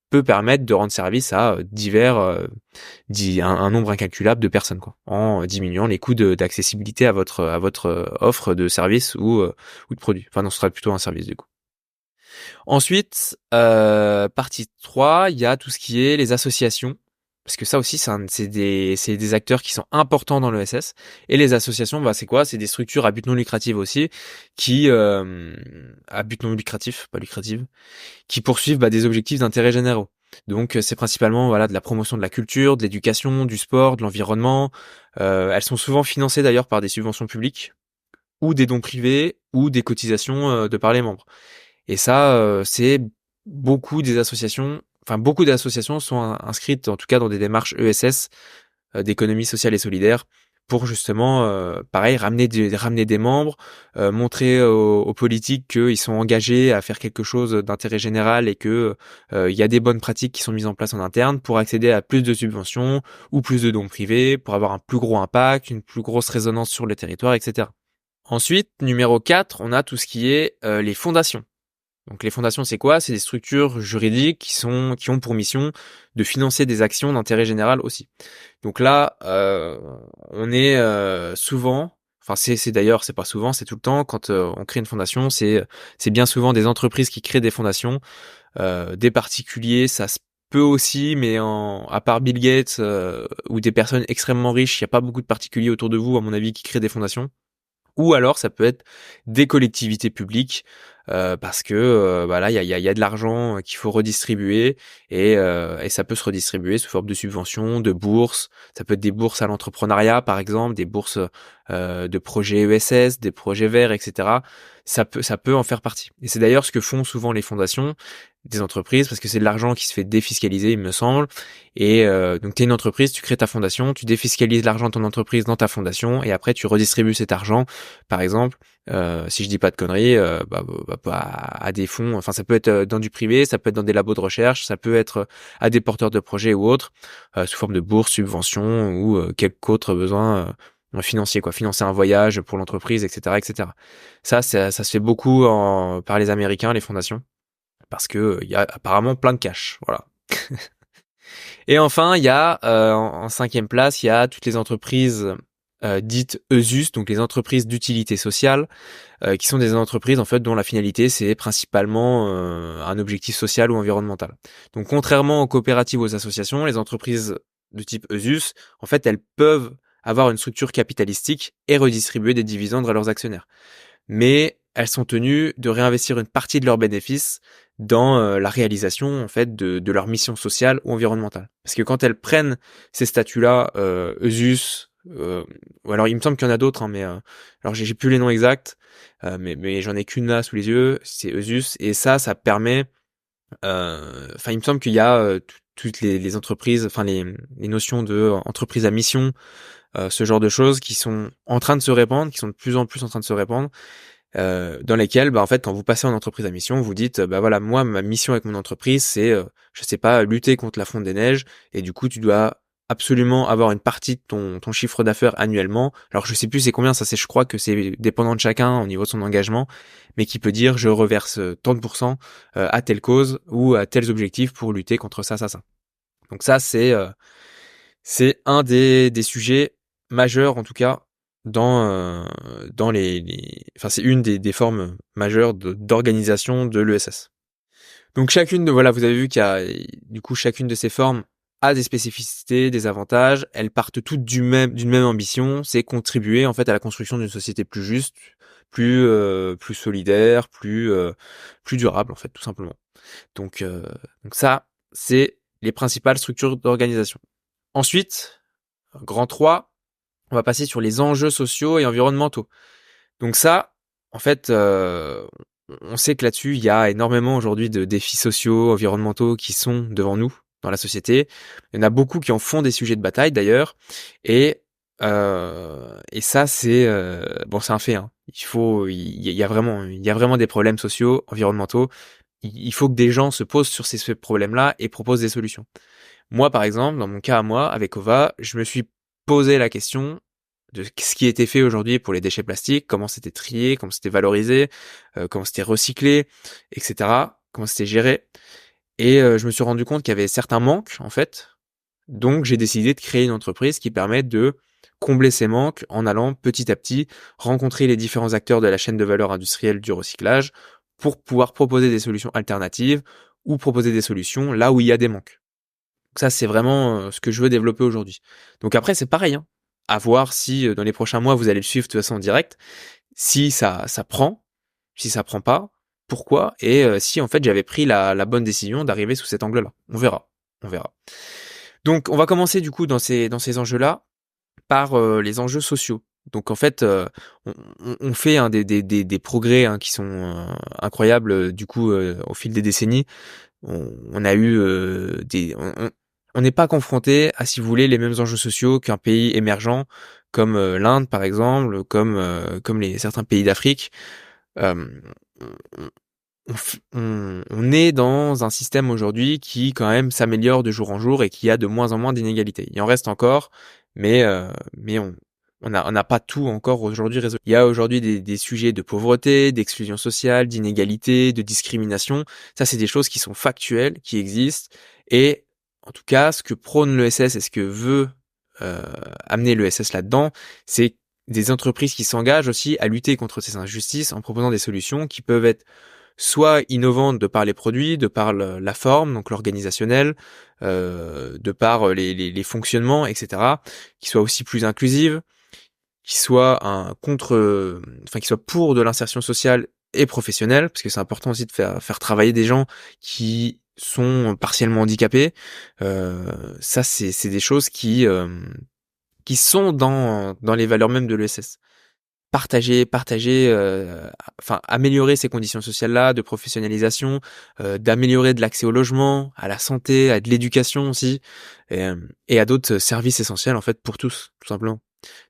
peut permettre de rendre service à divers un nombre incalculable de personnes quoi, en diminuant les coûts d'accessibilité à votre offre de service ou de produit. Enfin non, ce sera plutôt un service du coup. Ensuite, partie 3, il y a tout ce qui est les associations. Parce que ça aussi, c'est des acteurs qui sont importants dans l'ESS. Et les associations, bah, c'est quoi? C'est des structures à but non lucratif aussi, qui, à but non lucratif, pas lucratif, qui poursuivent bah, des objectifs d'intérêt généraux. Donc, c'est principalement voilà de la promotion de la culture, de l'éducation, du sport, de l'environnement. Elles sont souvent financées d'ailleurs par des subventions publiques, ou des dons privés, ou des cotisations de par les membres. Et ça, c'est beaucoup d'associations sont inscrites, en tout cas dans des démarches ESS, d'économie sociale et solidaire, pour justement, pareil, ramener des membres, montrer aux politiques qu'ils sont engagés à faire quelque chose d'intérêt général et que il y a des bonnes pratiques qui sont mises en place en interne pour accéder à plus de subventions ou plus de dons privés, pour avoir un plus gros impact, une plus grosse résonance sur le territoire, etc. Ensuite, numéro 4, on a tout ce qui est les fondations. Donc les fondations, c'est quoi? C'est des structures juridiques qui ont pour mission de financer des actions d'intérêt général aussi. Donc là, on est souvent, enfin c'est d'ailleurs c'est pas souvent, c'est tout le temps quand on crée une fondation, c'est bien souvent des entreprises qui créent des fondations, des particuliers, ça se peut aussi, mais à part Bill Gates ou des personnes extrêmement riches, il n'y a pas beaucoup de particuliers autour de vous, à mon avis, qui créent des fondations. Ou alors ça peut être des collectivités publiques parce que voilà il y a de l'argent qu'il faut redistribuer et ça peut se redistribuer sous forme de subventions, de bourses. Ça peut être des bourses à l'entrepreneuriat par exemple, des bourses de projets ESS, des projets verts, etc. ça peut en faire partie. Et c'est d'ailleurs ce que font souvent les fondations des entreprises, parce que c'est de l'argent qui se fait défiscaliser, il me semble. Et donc tu es une entreprise, tu crées ta fondation, tu défiscalises l'argent de ton entreprise dans ta fondation, et après tu redistribues cet argent, par exemple, si je dis pas de conneries, à des fonds. Enfin, ça peut être dans du privé, ça peut être dans des labos de recherche, ça peut être à des porteurs de projets ou autres, sous forme de bourse, subvention ou quelque autre besoin financier, quoi, financer un voyage pour l'entreprise, etc., etc. Ça se fait beaucoup par les Américains, les fondations, parce que il y a apparemment plein de cash, voilà. Et enfin, il y a en cinquième place, il y a toutes les entreprises dites ESUS, donc les entreprises d'utilité sociale, qui sont des entreprises en fait dont la finalité c'est principalement un objectif social ou environnemental. Donc contrairement aux coopératives ou aux associations, les entreprises de type ESUS, en fait, elles peuvent avoir une structure capitalistique et redistribuer des dividendes à leurs actionnaires. Mais elles sont tenues de réinvestir une partie de leurs bénéfices dans la réalisation en fait de leur mission sociale ou environnementale. Parce que quand elles prennent ces statuts-là, ESUS, ou alors il me semble qu'il y en a d'autres, hein, mais alors j'ai plus les noms exacts, mais j'en ai qu'une là sous les yeux, c'est ESUS, et ça permet, enfin il me semble qu'il y a toutes les entreprises, enfin les notions de entreprise à mission, ce genre de choses qui sont en train de se répandre, qui sont de plus en plus en train de se répandre, dans lesquelles, en fait, quand vous passez en entreprise à mission, vous dites, voilà, moi, ma mission avec mon entreprise, c'est, je sais pas, lutter contre la fonte des neiges, et du coup, tu dois absolument avoir une partie de ton chiffre d'affaires annuellement. Alors, je sais plus c'est combien, ça c'est, je crois que c'est dépendant de chacun au niveau de son engagement, mais qui peut dire, je reverse tant de pourcents à telle cause ou à tels objectifs pour lutter contre ça, ça, ça. Donc ça, c'est un des sujets majeurs, en tout cas, dans enfin, c'est une des formes majeures d'organisation de l'ESS. Donc voilà, vous avez vu qu'il y a, du coup, chacune de ces formes a des spécificités, des avantages. Elles partent toutes d'une même ambition, c'est contribuer, en fait, à la construction d'une société plus juste, plus solidaire, plus durable, en fait, tout simplement. Donc ça, c'est les principales structures d'organisation. Ensuite, grand 3, on va passer sur les enjeux sociaux et environnementaux. Donc ça, en fait, on sait que là-dessus, il y a énormément aujourd'hui de défis sociaux, environnementaux qui sont devant nous dans la société. Il y en a beaucoup qui en font des sujets de bataille d'ailleurs, et ça c'est c'est un fait. Hein. Il y a vraiment des problèmes sociaux, environnementaux. Il faut que des gens se posent sur ces problèmes-là et proposent des solutions. Moi, par exemple, dans mon cas à moi, avec Ova, je me suis posé la question de ce qui était fait aujourd'hui pour les déchets plastiques, comment c'était trié, comment c'était valorisé, comment c'était recyclé, etc., comment c'était géré. Et je me suis rendu compte qu'il y avait certains manques, en fait. Donc, j'ai décidé de créer une entreprise qui permet de combler ces manques en allant petit à petit rencontrer les différents acteurs de la chaîne de valeur industrielle du recyclage pour pouvoir proposer des solutions alternatives ou proposer des solutions là où il y a des manques. Ça, c'est vraiment ce que je veux développer aujourd'hui. Donc après, c'est pareil, hein. À voir si dans les prochains mois, vous allez le suivre de toute façon en direct. Si ça prend, si ça prend pas, pourquoi? Et si en fait j'avais pris la bonne décision d'arriver sous cet angle-là. On verra. On verra. Donc on va commencer du coup dans ces enjeux-là par les enjeux sociaux. Donc en fait, on fait des progrès qui sont incroyables du coup au fil des décennies. On a eu on n'est pas confronté à, si vous voulez, les mêmes enjeux sociaux qu'un pays émergent comme l'Inde par exemple, comme certains pays d'Afrique. Euh, on est dans un système aujourd'hui qui quand même s'améliore de jour en jour et qui a de moins en moins d'inégalités. Il en reste encore, mais on n'a pas tout encore aujourd'hui résolu. Il y a aujourd'hui des sujets de pauvreté, d'exclusion sociale, d'inégalité, de discrimination. Ça, c'est des choses qui sont factuelles, qui existent. Et en tout cas, ce que prône l'ESS et ce que veut amener l'ESS là-dedans, c'est des entreprises qui s'engagent aussi à lutter contre ces injustices en proposant des solutions qui peuvent être soit innovantes de par les produits, de par la forme, donc l'organisationnel, de par les fonctionnements, etc., qui soient aussi plus inclusives, qui soient qui soient pour de l'insertion sociale et professionnelle, parce que c'est important aussi de faire travailler des gens qui sont partiellement handicapés. Ça, c'est des choses qui sont dans les valeurs mêmes de l'ESS. enfin améliorer ces conditions sociales-là, de professionnalisation, d'améliorer de l'accès au logement, à la santé, à de l'éducation aussi, et à d'autres services essentiels en fait pour tous, tout simplement.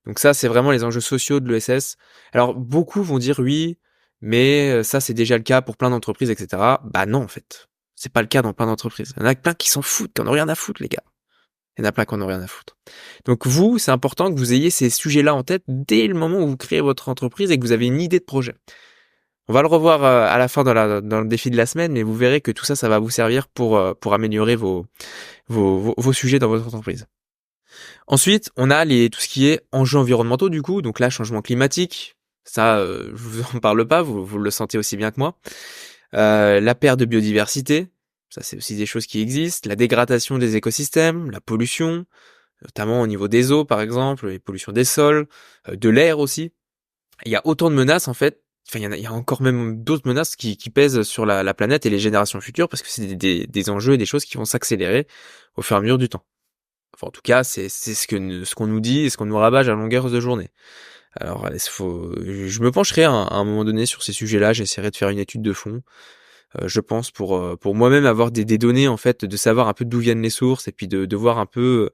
Donc ça, c'est vraiment les enjeux sociaux de l'ESS. Alors beaucoup vont dire oui, mais ça c'est déjà le cas pour plein d'entreprises, etc. Bah non en fait, c'est pas le cas dans plein d'entreprises. Il y en a plein qui s'en foutent, qui en ont rien à foutre les gars. Il y en a plein qui en ont rien à foutre. Donc vous, c'est important que vous ayez ces sujets-là en tête dès le moment où vous créez votre entreprise et que vous avez une idée de projet. On va le revoir à la fin dans le défi de la semaine, mais vous verrez que tout ça, ça va vous servir pour améliorer vos sujets dans votre entreprise. Ensuite, on a tout ce qui est enjeux environnementaux du coup, donc là, changement climatique, ça, je vous en parle pas, vous le sentez aussi bien que moi. La perte de biodiversité, ça c'est aussi des choses qui existent, la dégradation des écosystèmes, la pollution, notamment au niveau des eaux par exemple, les pollutions des sols, de l'air aussi. Il y a autant de menaces en fait, enfin il y a encore même d'autres menaces qui pèsent sur la planète et les générations futures parce que c'est des enjeux et des choses qui vont s'accélérer au fur et à mesure du temps. Enfin en tout cas c'est ce qu'on nous dit et ce qu'on nous rabâche à longueur de journée. Alors je me pencherai à un moment donné sur ces sujets-là, j'essaierai de faire une étude de fond. Je pense pour moi-même avoir des données en fait, de savoir un peu d'où viennent les sources et puis de voir un peu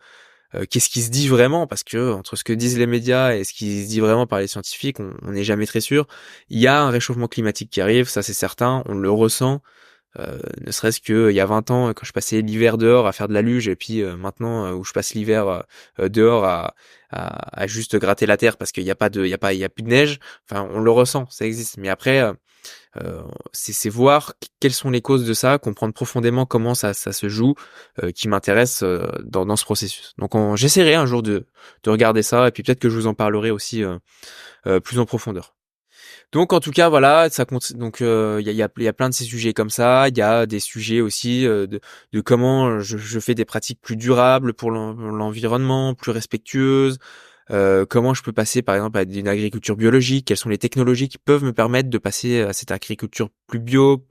qu'est-ce qui se dit vraiment, parce que entre ce que disent les médias et ce qui se dit vraiment par les scientifiques, on n'est jamais très sûr. Il y a un réchauffement climatique qui arrive, ça c'est certain, on le ressent. Ne serait-ce que il y a 20 ans, quand je passais l'hiver dehors à faire de la luge, et puis maintenant où je passe l'hiver dehors à juste gratter la terre parce qu'il y a pas de, il y a plus de neige. Enfin, on le ressent, ça existe. Mais après, c'est voir quelles sont les causes de ça, comprendre profondément comment ça se joue, qui m'intéresse dans ce processus. Donc j'essaierai un jour de regarder ça, et puis peut-être que je vous en parlerai aussi plus en profondeur. Donc en tout cas voilà, ça compte. Donc il y a plein de ces sujets comme ça. Il y a des sujets aussi de comment je fais des pratiques plus durables pour l'environnement, plus respectueuses. Comment je peux passer par exemple à une agriculture biologique, quelles sont les technologies qui peuvent me permettre de passer à cette agriculture plus bio,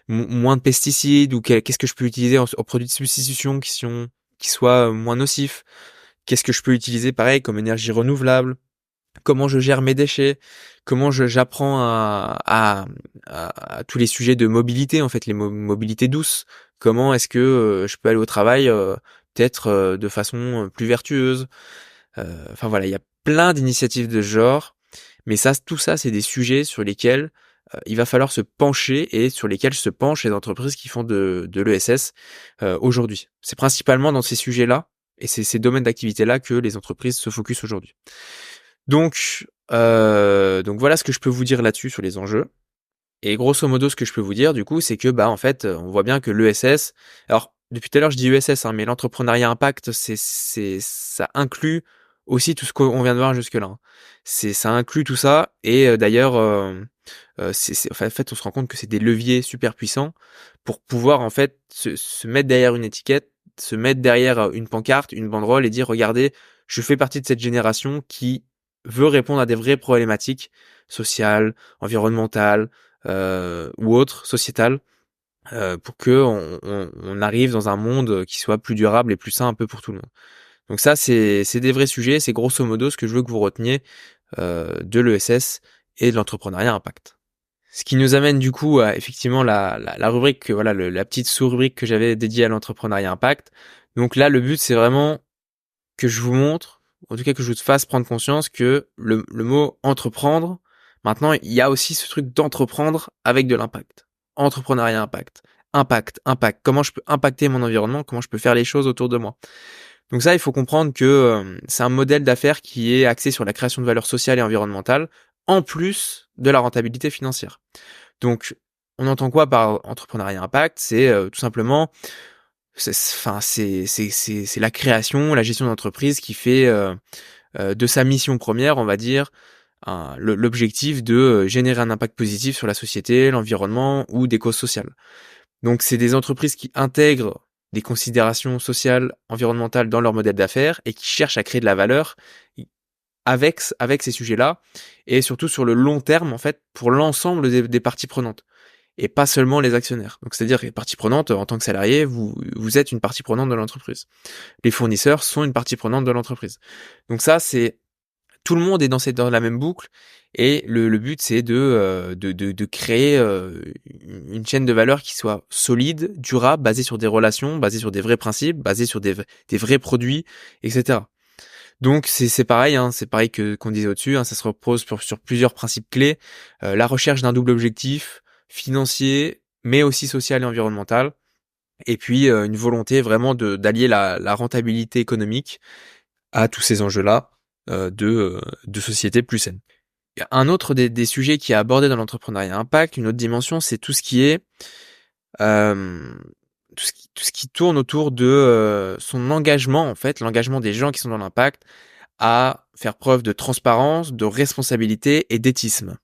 moins de pesticides, ou qu'est-ce que je peux utiliser en produits de substitution qui soient moins nocifs, qu'est-ce que je peux utiliser pareil comme énergie renouvelable, comment je gère mes déchets, comment j'apprends à tous les sujets de mobilité en fait, les mobilités douces, comment est-ce que je peux aller au travail peut-être de façon plus vertueuse. Enfin voilà, il y a plein d'initiatives de ce genre, mais tout ça, c'est des sujets sur lesquels il va falloir se pencher et sur lesquels se penchent les entreprises qui font de l'ESS aujourd'hui. C'est principalement dans ces sujets-là et c'est ces domaines d'activité-là que les entreprises se focusent aujourd'hui. Donc voilà ce que je peux vous dire là-dessus sur les enjeux. Et grosso modo, ce que je peux vous dire, du coup, c'est que, bah, en fait, on voit bien que l'ESS, alors, depuis tout à l'heure, je dis ESS, hein, mais l'entrepreneuriat impact, ça inclut aussi tout ce qu'on vient de voir jusque-là, hein. Ça inclut tout ça. Et d'ailleurs, enfin, en fait, on se rend compte que c'est des leviers super puissants pour pouvoir, en fait, se mettre derrière une étiquette, se mettre derrière une pancarte, une banderole et dire, regardez, je fais partie de cette génération qui veut répondre à des vraies problématiques sociales, environnementales, ou autre, sociétal, pour que on arrive dans un monde qui soit plus durable et plus sain un peu pour tout le monde. Donc ça, c'est des vrais sujets, c'est grosso modo ce que je veux que vous reteniez de l'ESS et de l'entrepreneuriat impact. Ce qui nous amène du coup à effectivement la rubrique, voilà, la petite sous-rubrique que j'avais dédiée à l'entrepreneuriat impact. Donc là, le but, c'est vraiment que je vous montre, en tout cas que je vous fasse prendre conscience que le mot entreprendre, maintenant, il y a aussi ce truc d'entreprendre avec de l'impact. Entrepreneuriat impact. Impact. Comment je peux impacter mon environnement, comment je peux faire les choses autour de moi. Donc ça, il faut comprendre que c'est un modèle d'affaires qui est axé sur la création de valeur sociale et environnementale, en plus de la rentabilité financière. Donc, on entend quoi par entrepreneuriat impact? C'est tout simplement c'est la création, la gestion d'entreprise qui fait de sa mission première, on va dire, l'objectif de générer un impact positif sur la société, l'environnement ou des causes sociales. Donc c'est des entreprises qui intègrent des considérations sociales, environnementales dans leur modèle d'affaires et qui cherchent à créer de la valeur avec ces sujets-là, et surtout sur le long terme en fait pour l'ensemble des parties prenantes et pas seulement les actionnaires. Donc c'est-à-dire que les parties prenantes, en tant que salarié, vous êtes une partie prenante de l'entreprise. Les fournisseurs sont une partie prenante de l'entreprise. Donc ça, c'est tout le monde est dans la même boucle et le but c'est de créer une chaîne de valeur qui soit solide, durable, basée sur des relations, basée sur des vrais principes, basée sur des vrais produits, etc. Donc c'est pareil, hein, c'est pareil que qu'on disait au-dessus, hein, ça se repose sur plusieurs principes clés. La recherche d'un double objectif financier, mais aussi social et environnemental, et puis une volonté vraiment d'allier la rentabilité économique à tous ces enjeux-là de société plus saine. Un autre des sujets qui est abordé dans l'entrepreneuriat impact, une autre dimension, c'est tout ce qui est euh, tout ce qui tourne autour de son engagement, en fait, l'engagement des gens qui sont dans l'impact à faire preuve de transparence, de responsabilité et d'éthisme.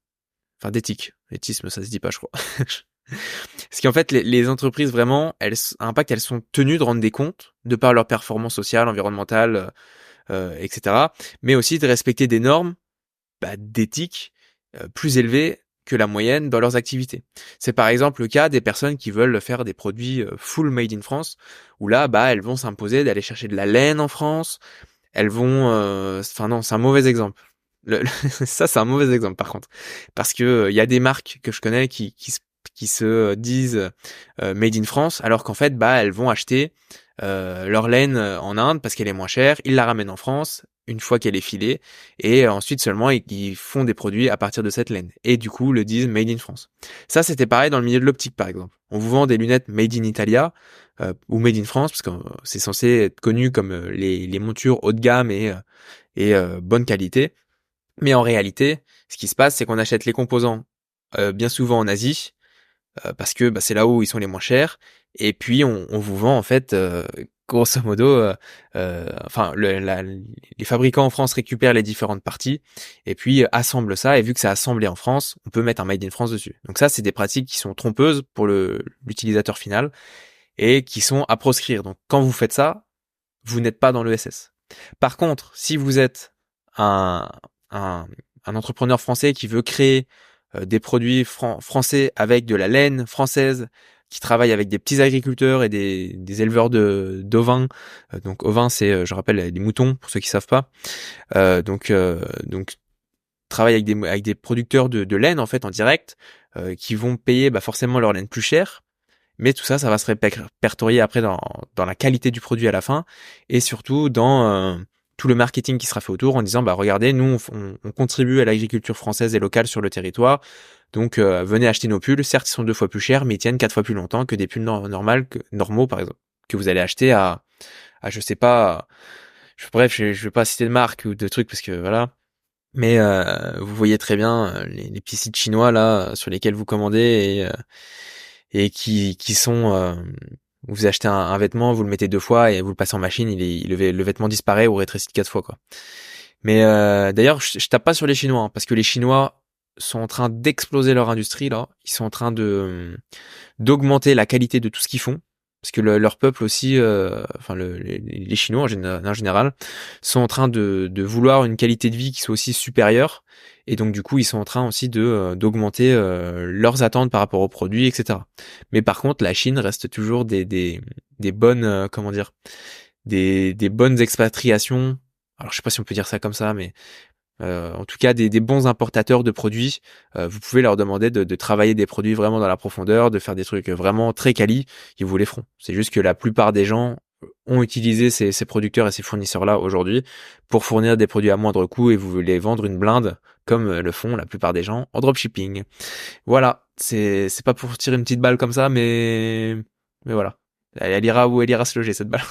Enfin, d'éthique. Éthisme, ça se dit pas, je crois. Parce qu'en fait, les entreprises vraiment, à impact, elles sont tenues de rendre des comptes de par leur performance sociale, environnementale, etc. Mais aussi de respecter des normes d'éthique plus élevées que la moyenne dans leurs activités. C'est par exemple le cas des personnes qui veulent faire des produits full made in France, où là, elles vont s'imposer d'aller chercher de la laine en France, elles vont... Enfin non, c'est un mauvais exemple. Ça, c'est un mauvais exemple par contre. Parce que il y a des marques que je connais qui se disent made in France, alors qu'en fait, elles vont acheter leur laine en Inde parce qu'elle est moins chère, ils la ramènent en France une fois qu'elle est filée, et ensuite seulement ils font des produits à partir de cette laine. Et du coup, le disent made in France. Ça, c'était pareil dans le milieu de l'optique, par exemple. On vous vend des lunettes made in Italia, ou made in France, parce que c'est censé être connu comme les montures haut de gamme et bonne qualité. Mais en réalité, ce qui se passe, c'est qu'on achète les composants bien souvent en Asie, parce que c'est là où ils sont les moins chers, et puis on vous vend en fait grosso modo les fabricants en France récupèrent les différentes parties et puis assemblent ça, et vu que c'est assemblé en France, on peut mettre un made in France dessus. Donc ça, c'est des pratiques qui sont trompeuses pour l'utilisateur final et qui sont à proscrire. Donc quand vous faites ça, vous n'êtes pas dans l'ESS. Par contre, si vous êtes un, un, un entrepreneur français qui veut créer des produits français avec de la laine française, qui travaille avec des petits agriculteurs et des éleveurs d'ovins. Donc ovins, c'est, je rappelle, des moutons pour ceux qui savent pas. Donc travaille avec des producteurs de laine en fait en direct, qui vont payer forcément leur laine plus cher. Mais tout ça, ça va se répertorier après dans la qualité du produit à la fin, et surtout dans tout le marketing qui sera fait autour en disant regardez, nous on contribue à l'agriculture française et locale sur le territoire, donc venez acheter nos pulls. Certes, ils sont 2 fois plus chers, mais ils tiennent 4 fois plus longtemps que des pulls normaux par exemple, que vous allez acheter à je sais pas, bref, je vais pas citer de marque ou de trucs parce que voilà. Mais vous voyez très bien les petits sites chinois là sur lesquels vous commandez et qui sont vous achetez un vêtement, vous le mettez 2 fois et vous le passez en machine, le vêtement disparaît ou rétrécit de 4 fois quoi. Mais d'ailleurs, je tape pas sur les Chinois, hein, parce que les Chinois sont en train d'exploser leur industrie là. Ils sont en train d'augmenter la qualité de tout ce qu'ils font, parce que leur peuple aussi, les Chinois en général, sont en train de vouloir une qualité de vie qui soit aussi supérieure, et donc du coup ils sont en train aussi d'augmenter leurs attentes par rapport aux produits, etc. Mais par contre, la Chine reste toujours des bonnes des bonnes expatriations. Alors je sais pas si on peut dire ça comme ça, mais en tout cas des bons importateurs de produits. Vous pouvez leur demander de travailler des produits vraiment dans la profondeur, de faire des trucs vraiment très quali, ils vous les feront. C'est juste que la plupart des gens ont utilisé ces producteurs et ces fournisseurs-là aujourd'hui pour fournir des produits à moindre coût et vous les vendre une blinde, comme le font la plupart des gens en dropshipping. Voilà, c'est pas pour tirer une petite balle comme ça, mais voilà. Elle ira où elle ira se loger, cette balle.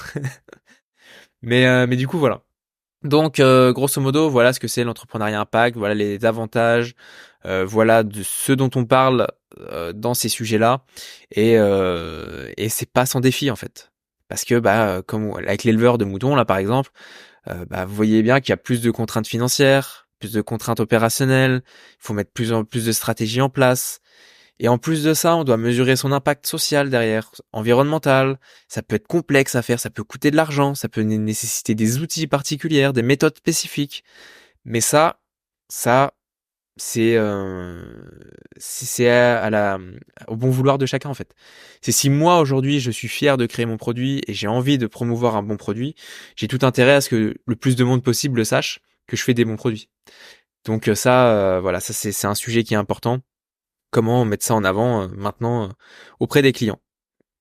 Mais du coup, voilà. Donc, grosso modo, voilà ce que c'est l'entrepreneuriat impact, voilà les avantages, voilà de ce dont on parle dans ces sujets-là, et c'est pas sans défi en fait, parce que comme avec l'éleveur de moutons là par exemple, vous voyez bien qu'il y a plus de contraintes financières, plus de contraintes opérationnelles, il faut mettre plus en plus de stratégies en place. Et en plus de ça, on doit mesurer son impact social derrière, environnemental. Ça peut être complexe à faire, ça peut coûter de l'argent, ça peut nécessiter des outils particuliers, des méthodes spécifiques. Mais ça, c'est au bon vouloir de chacun en fait. C'est si moi aujourd'hui je suis fier de créer mon produit et j'ai envie de promouvoir un bon produit, j'ai tout intérêt à ce que le plus de monde possible le sache, que je fais des bons produits. Donc ça, voilà, ça c'est un sujet qui est important. Comment mettre ça en avant maintenant auprès des clients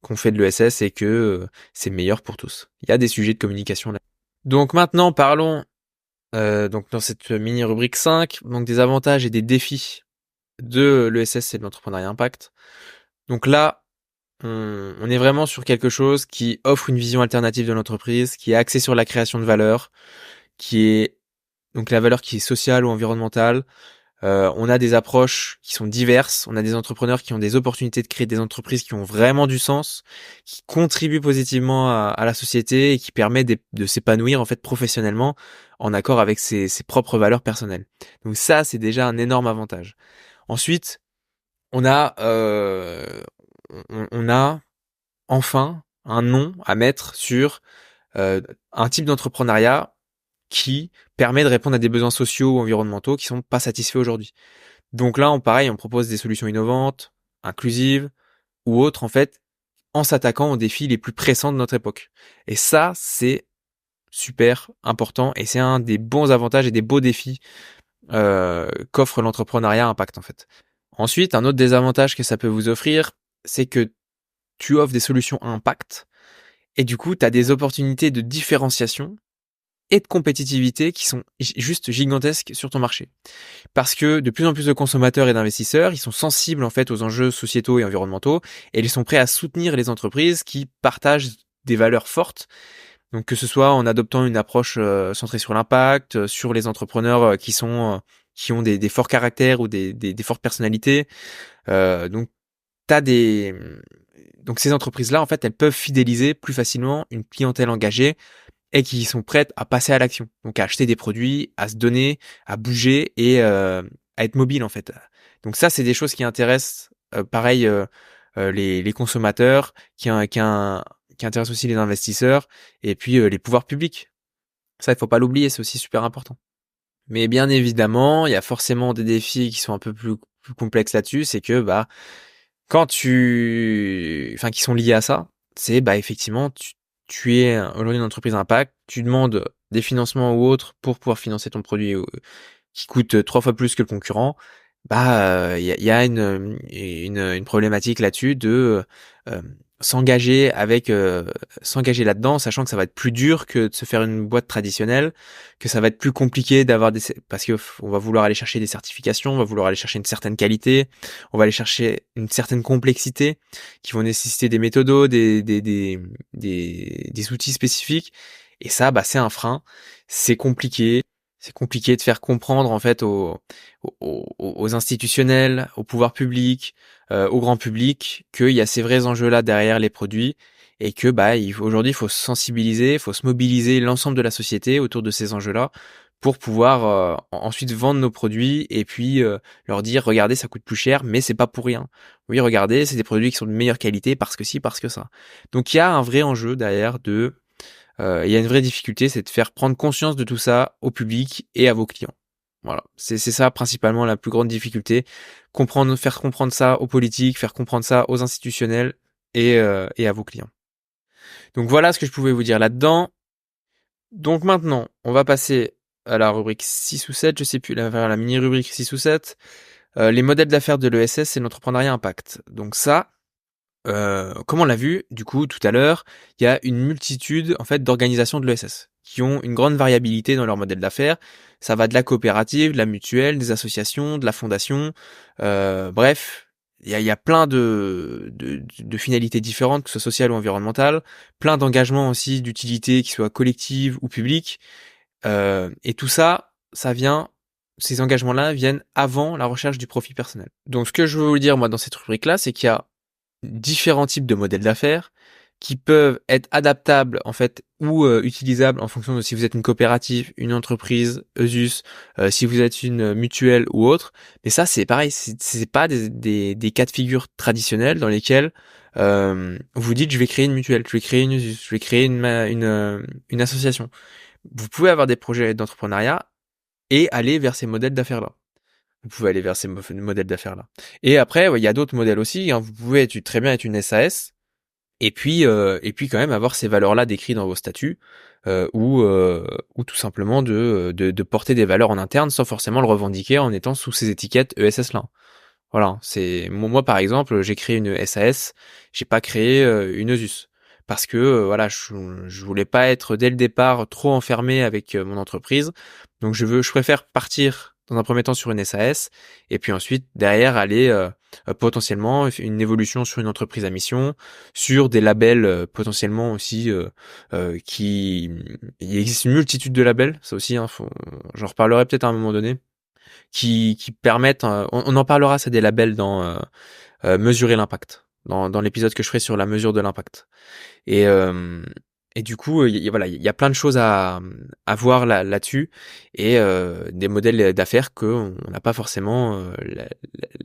qu'on fait de l'ESS et que c'est meilleur pour tous. Il y a des sujets de communication là. Donc maintenant parlons donc dans cette mini rubrique 5, donc des avantages et des défis de l'ESS et de l'entrepreneuriat impact. Donc là, on est vraiment sur quelque chose qui offre une vision alternative de l'entreprise, qui est axée sur la création de valeur, qui est donc la valeur qui est sociale ou environnementale. On a des approches qui sont diverses. On a des entrepreneurs qui ont des opportunités de créer des entreprises qui ont vraiment du sens, qui contribuent positivement à la société et qui permettent de s'épanouir en fait professionnellement en accord avec ses propres valeurs personnelles. Donc ça, c'est déjà un énorme avantage. Ensuite, on a on a enfin un nom à mettre sur un type d'entrepreneuriat qui permet de répondre à des besoins sociaux ou environnementaux qui sont pas satisfaits aujourd'hui. Donc là, on propose des solutions innovantes, inclusives ou autres, en fait, en s'attaquant aux défis les plus pressants de notre époque. Et ça, c'est super important et c'est un des bons avantages et des beaux défis qu'offre l'entrepreneuriat impact, en fait. Ensuite, un autre désavantage que ça peut vous offrir, c'est que tu offres des solutions à impact et du coup, tu as des opportunités de différenciation et de compétitivité qui sont juste gigantesques sur ton marché. Parce que de plus en plus de consommateurs et d'investisseurs, ils sont sensibles en fait aux enjeux sociétaux et environnementaux et ils sont prêts à soutenir les entreprises qui partagent des valeurs fortes. Donc que ce soit en adoptant une approche centrée sur l'impact, sur les entrepreneurs qui ont des forts caractères ou des fortes personnalités. Donc t'as des donc ces entreprises-là, en fait, elles peuvent fidéliser plus facilement une clientèle engagée et qui sont prêtes à passer à l'action. Donc à acheter des produits, à se donner, à bouger et à être mobile en fait. Donc ça, c'est des choses qui intéressent pareil les consommateurs, qui intéressent aussi les investisseurs et puis les pouvoirs publics. Ça, il faut pas l'oublier, c'est aussi super important. Mais bien évidemment, il y a forcément des défis qui sont un peu plus complexes là-dessus. C'est que qui sont liés à ça, c'est effectivement, tu es aujourd'hui une entreprise impact, tu demandes des financements ou autres pour pouvoir financer ton produit qui coûte 3 fois plus que le concurrent. Il y a une problématique là-dessus de euh, s'engager s'engager là-dedans, sachant que ça va être plus dur que de se faire une boîte traditionnelle, que ça va être plus compliqué parce que on va vouloir aller chercher des certifications, on va vouloir aller chercher une certaine qualité, on va aller chercher une certaine complexité qui vont nécessiter des méthodos, des outils spécifiques. Et ça, c'est un frein, c'est compliqué. C'est compliqué de faire comprendre en fait aux institutionnels, au pouvoir public, au grand public qu'il y a ces vrais enjeux-là derrière les produits et que aujourd'hui il faut se sensibiliser, il faut se mobiliser l'ensemble de la société autour de ces enjeux-là pour pouvoir ensuite vendre nos produits et puis leur dire regardez ça coûte plus cher mais c'est pas pour rien. Oui regardez c'est des produits qui sont de meilleure qualité parce que si parce que ça. Donc il y a un vrai enjeu derrière il y a une vraie difficulté, c'est de faire prendre conscience de tout ça au public et à vos clients. Voilà, c'est ça principalement la plus grande difficulté. Faire comprendre ça aux politiques, faire comprendre ça aux institutionnels et à vos clients. Donc voilà ce que je pouvais vous dire là-dedans. Donc maintenant, on va passer à la rubrique 6 ou 7, je sais plus, la mini rubrique 6 ou 7. Les modèles d'affaires de l'ESS et l'entrepreneuriat impact. Donc ça, comme on l'a vu, du coup, tout à l'heure, il y a une multitude, en fait, d'organisations de l'ESS qui ont une grande variabilité dans leur modèle d'affaires. Ça va de la coopérative, de la mutuelle, des associations, de la fondation. Bref, il y a plein de finalités différentes, que ce soit sociales ou environnementales. Plein d'engagements aussi d'utilité, qui soient collectives ou publiques. Et tout ça, ces engagements-là viennent avant la recherche du profit personnel. Donc, ce que je veux vous dire, moi, dans cette rubrique-là, c'est qu'il y a différents types de modèles d'affaires qui peuvent être adaptables en fait ou utilisables en fonction de si vous êtes une coopérative, une entreprise, ESUS, si vous êtes une mutuelle ou autre. Mais ça c'est pareil, c'est pas des cas de figure traditionnels dans lesquels vous dites je vais créer une mutuelle, je vais créer une ESUS, je vais créer une association. Vous pouvez avoir des projets d'entrepreneuriat et aller vers ces modèles d'affaires là. Vous pouvez aller vers ces modèles d'affaires là. Et après, il y a d'autres modèles aussi. Hein. Vous pouvez très bien être une SAS Et puis quand même avoir ces valeurs-là décrites dans vos statuts, ou tout simplement de porter des valeurs en interne sans forcément le revendiquer en étant sous ces étiquettes ESS-là. Voilà, c'est moi par exemple, j'ai créé une SAS, j'ai pas créé une ESUS parce que voilà, je voulais pas être dès le départ trop enfermé avec mon entreprise. Donc je préfère partir dans un premier temps sur une SAS et puis ensuite derrière aller potentiellement une évolution sur une entreprise à mission, sur des labels potentiellement aussi qui il existe une multitude de labels, ça aussi hein, j'en reparlerai peut-être à un moment donné qui permettent, on en parlera, c'est des labels dans mesurer l'impact, dans l'épisode que je ferai sur la mesure de l'impact. Et, euh, et du coup, voilà, il y a plein de choses à voir là-dessus et des modèles d'affaires qu'on n'a pas forcément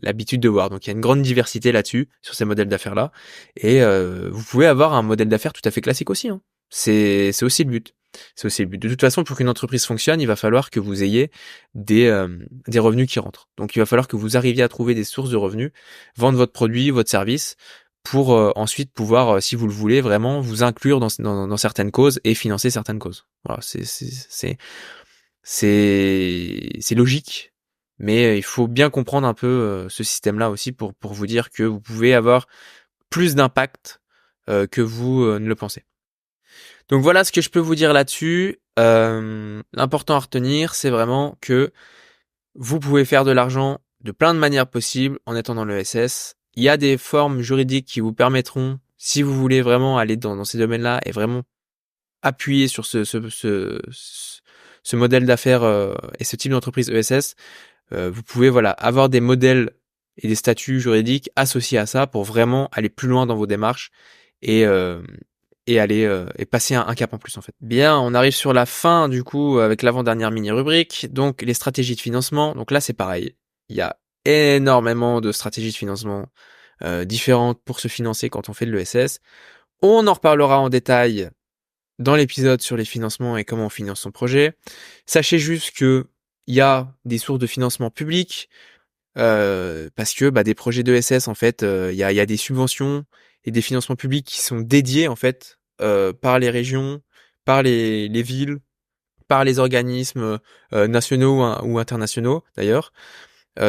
l'habitude de voir. Donc il y a une grande diversité là-dessus, sur ces modèles d'affaires-là. Et vous pouvez avoir un modèle d'affaires tout à fait classique aussi, hein. C'est aussi le but. C'est aussi le but. De toute façon, pour qu'une entreprise fonctionne, il va falloir que vous ayez des revenus qui rentrent. Donc il va falloir que vous arriviez à trouver des sources de revenus, vendre votre produit, votre service, pour ensuite pouvoir, si vous le voulez, vraiment vous inclure dans certaines causes et financer certaines causes. Voilà, c'est logique, mais il faut bien comprendre un peu ce système-là aussi pour vous dire que vous pouvez avoir plus d'impact que vous ne le pensez. Donc voilà ce que je peux vous dire là-dessus. L'important à retenir, c'est vraiment que vous pouvez faire de l'argent de plein de manières possibles en étant dans le SS. Il y a des formes juridiques qui vous permettront, si vous voulez vraiment aller dans ces domaines-là et vraiment appuyer sur ce modèle d'affaires et ce type d'entreprise ESS, vous pouvez voilà avoir des modèles et des statuts juridiques associés à ça pour vraiment aller plus loin dans vos démarches et euh, et aller et passer un cap en plus en fait. Bien, on arrive sur la fin du coup avec l'avant-dernière mini rubrique, donc les stratégies de financement. Donc là c'est pareil, il y a énormément de stratégies de financement différentes pour se financer quand on fait de l'ESS. On en reparlera en détail dans l'épisode sur les financements et comment on finance son projet. Sachez juste que il y a des sources de financement public, parce que des projets d'ESS en fait, il y a des subventions et des financements publics qui sont dédiés en fait par les régions, par les villes, par les organismes nationaux ou internationaux d'ailleurs.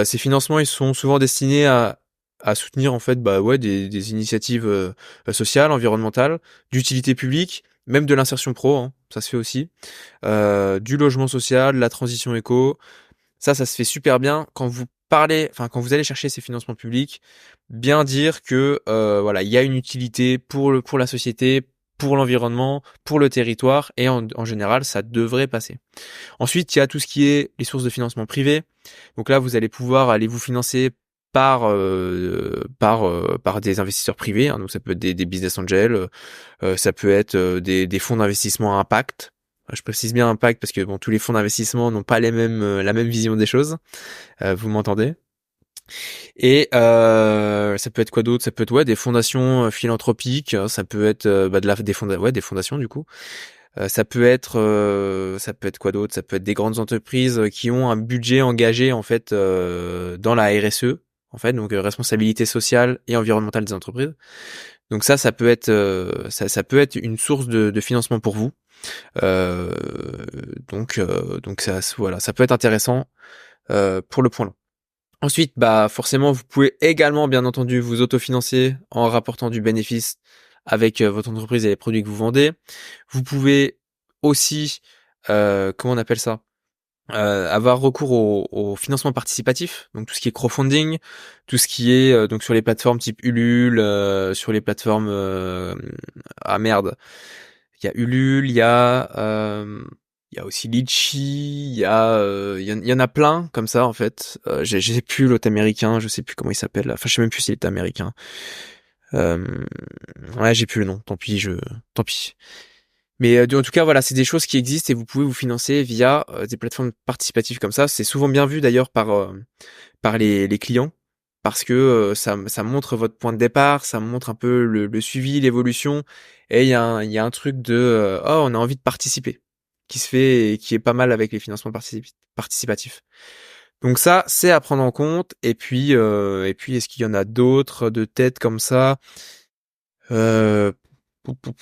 Ces financements ils sont souvent destinés à soutenir en fait des initiatives sociales, environnementales, d'utilité publique, même de l'insertion pro, hein, ça se fait aussi, du logement social, la transition éco. Ça se fait super bien quand vous parlez, enfin quand vous allez chercher ces financements publics, bien dire que voilà, il y a une utilité pour la société, pour l'environnement, pour le territoire, et en général, ça devrait passer. Ensuite, il y a tout ce qui est les sources de financement privé. Donc là, vous allez pouvoir aller vous financer par des investisseurs privés, hein. Donc ça peut être des business angels, ça peut être des fonds d'investissement à impact. Je précise bien impact parce que bon, tous les fonds d'investissement n'ont pas la même vision des choses. Vous m'entendez? Et ça peut être quoi d'autre? Ça peut être des fondations philanthropiques. Ça peut être des fondations du coup. Ça peut être quoi d'autre? Ça peut être des grandes entreprises qui ont un budget engagé en fait dans la RSE, en fait, donc responsabilité sociale et environnementale des entreprises. Donc ça peut être ça peut être une source de financement pour vous. Euh, donc ça voilà, ça peut être intéressant pour le point long. Ensuite, forcément, vous pouvez également, bien entendu, vous autofinancer en rapportant du bénéfice avec votre entreprise et les produits que vous vendez. Vous pouvez aussi, comment on appelle ça, avoir recours au financement participatif, donc tout ce qui est crowdfunding, tout ce qui est donc sur les plateformes type Ulule, sur les plateformes ah merde, il y a Ulule, il y a aussi Litchi, il y en a plein comme ça en fait. Je sais plus l'autre américain, je sais plus comment il s'appelle. Enfin, je sais même plus s'il est américain. Euh, ouais, j'ai plus le nom. Tant pis. Mais en tout cas, voilà, c'est des choses qui existent et vous pouvez vous financer via des plateformes participatives comme ça. C'est souvent bien vu d'ailleurs par les clients parce que ça montre votre point de départ, ça montre un peu le suivi, l'évolution, et il y a un truc de oh, on a envie de participer qui se fait et qui est pas mal avec les financements participatifs. Donc ça, c'est à prendre en compte. Et puis est-ce qu'il y en a d'autres de tête comme ça? Euh,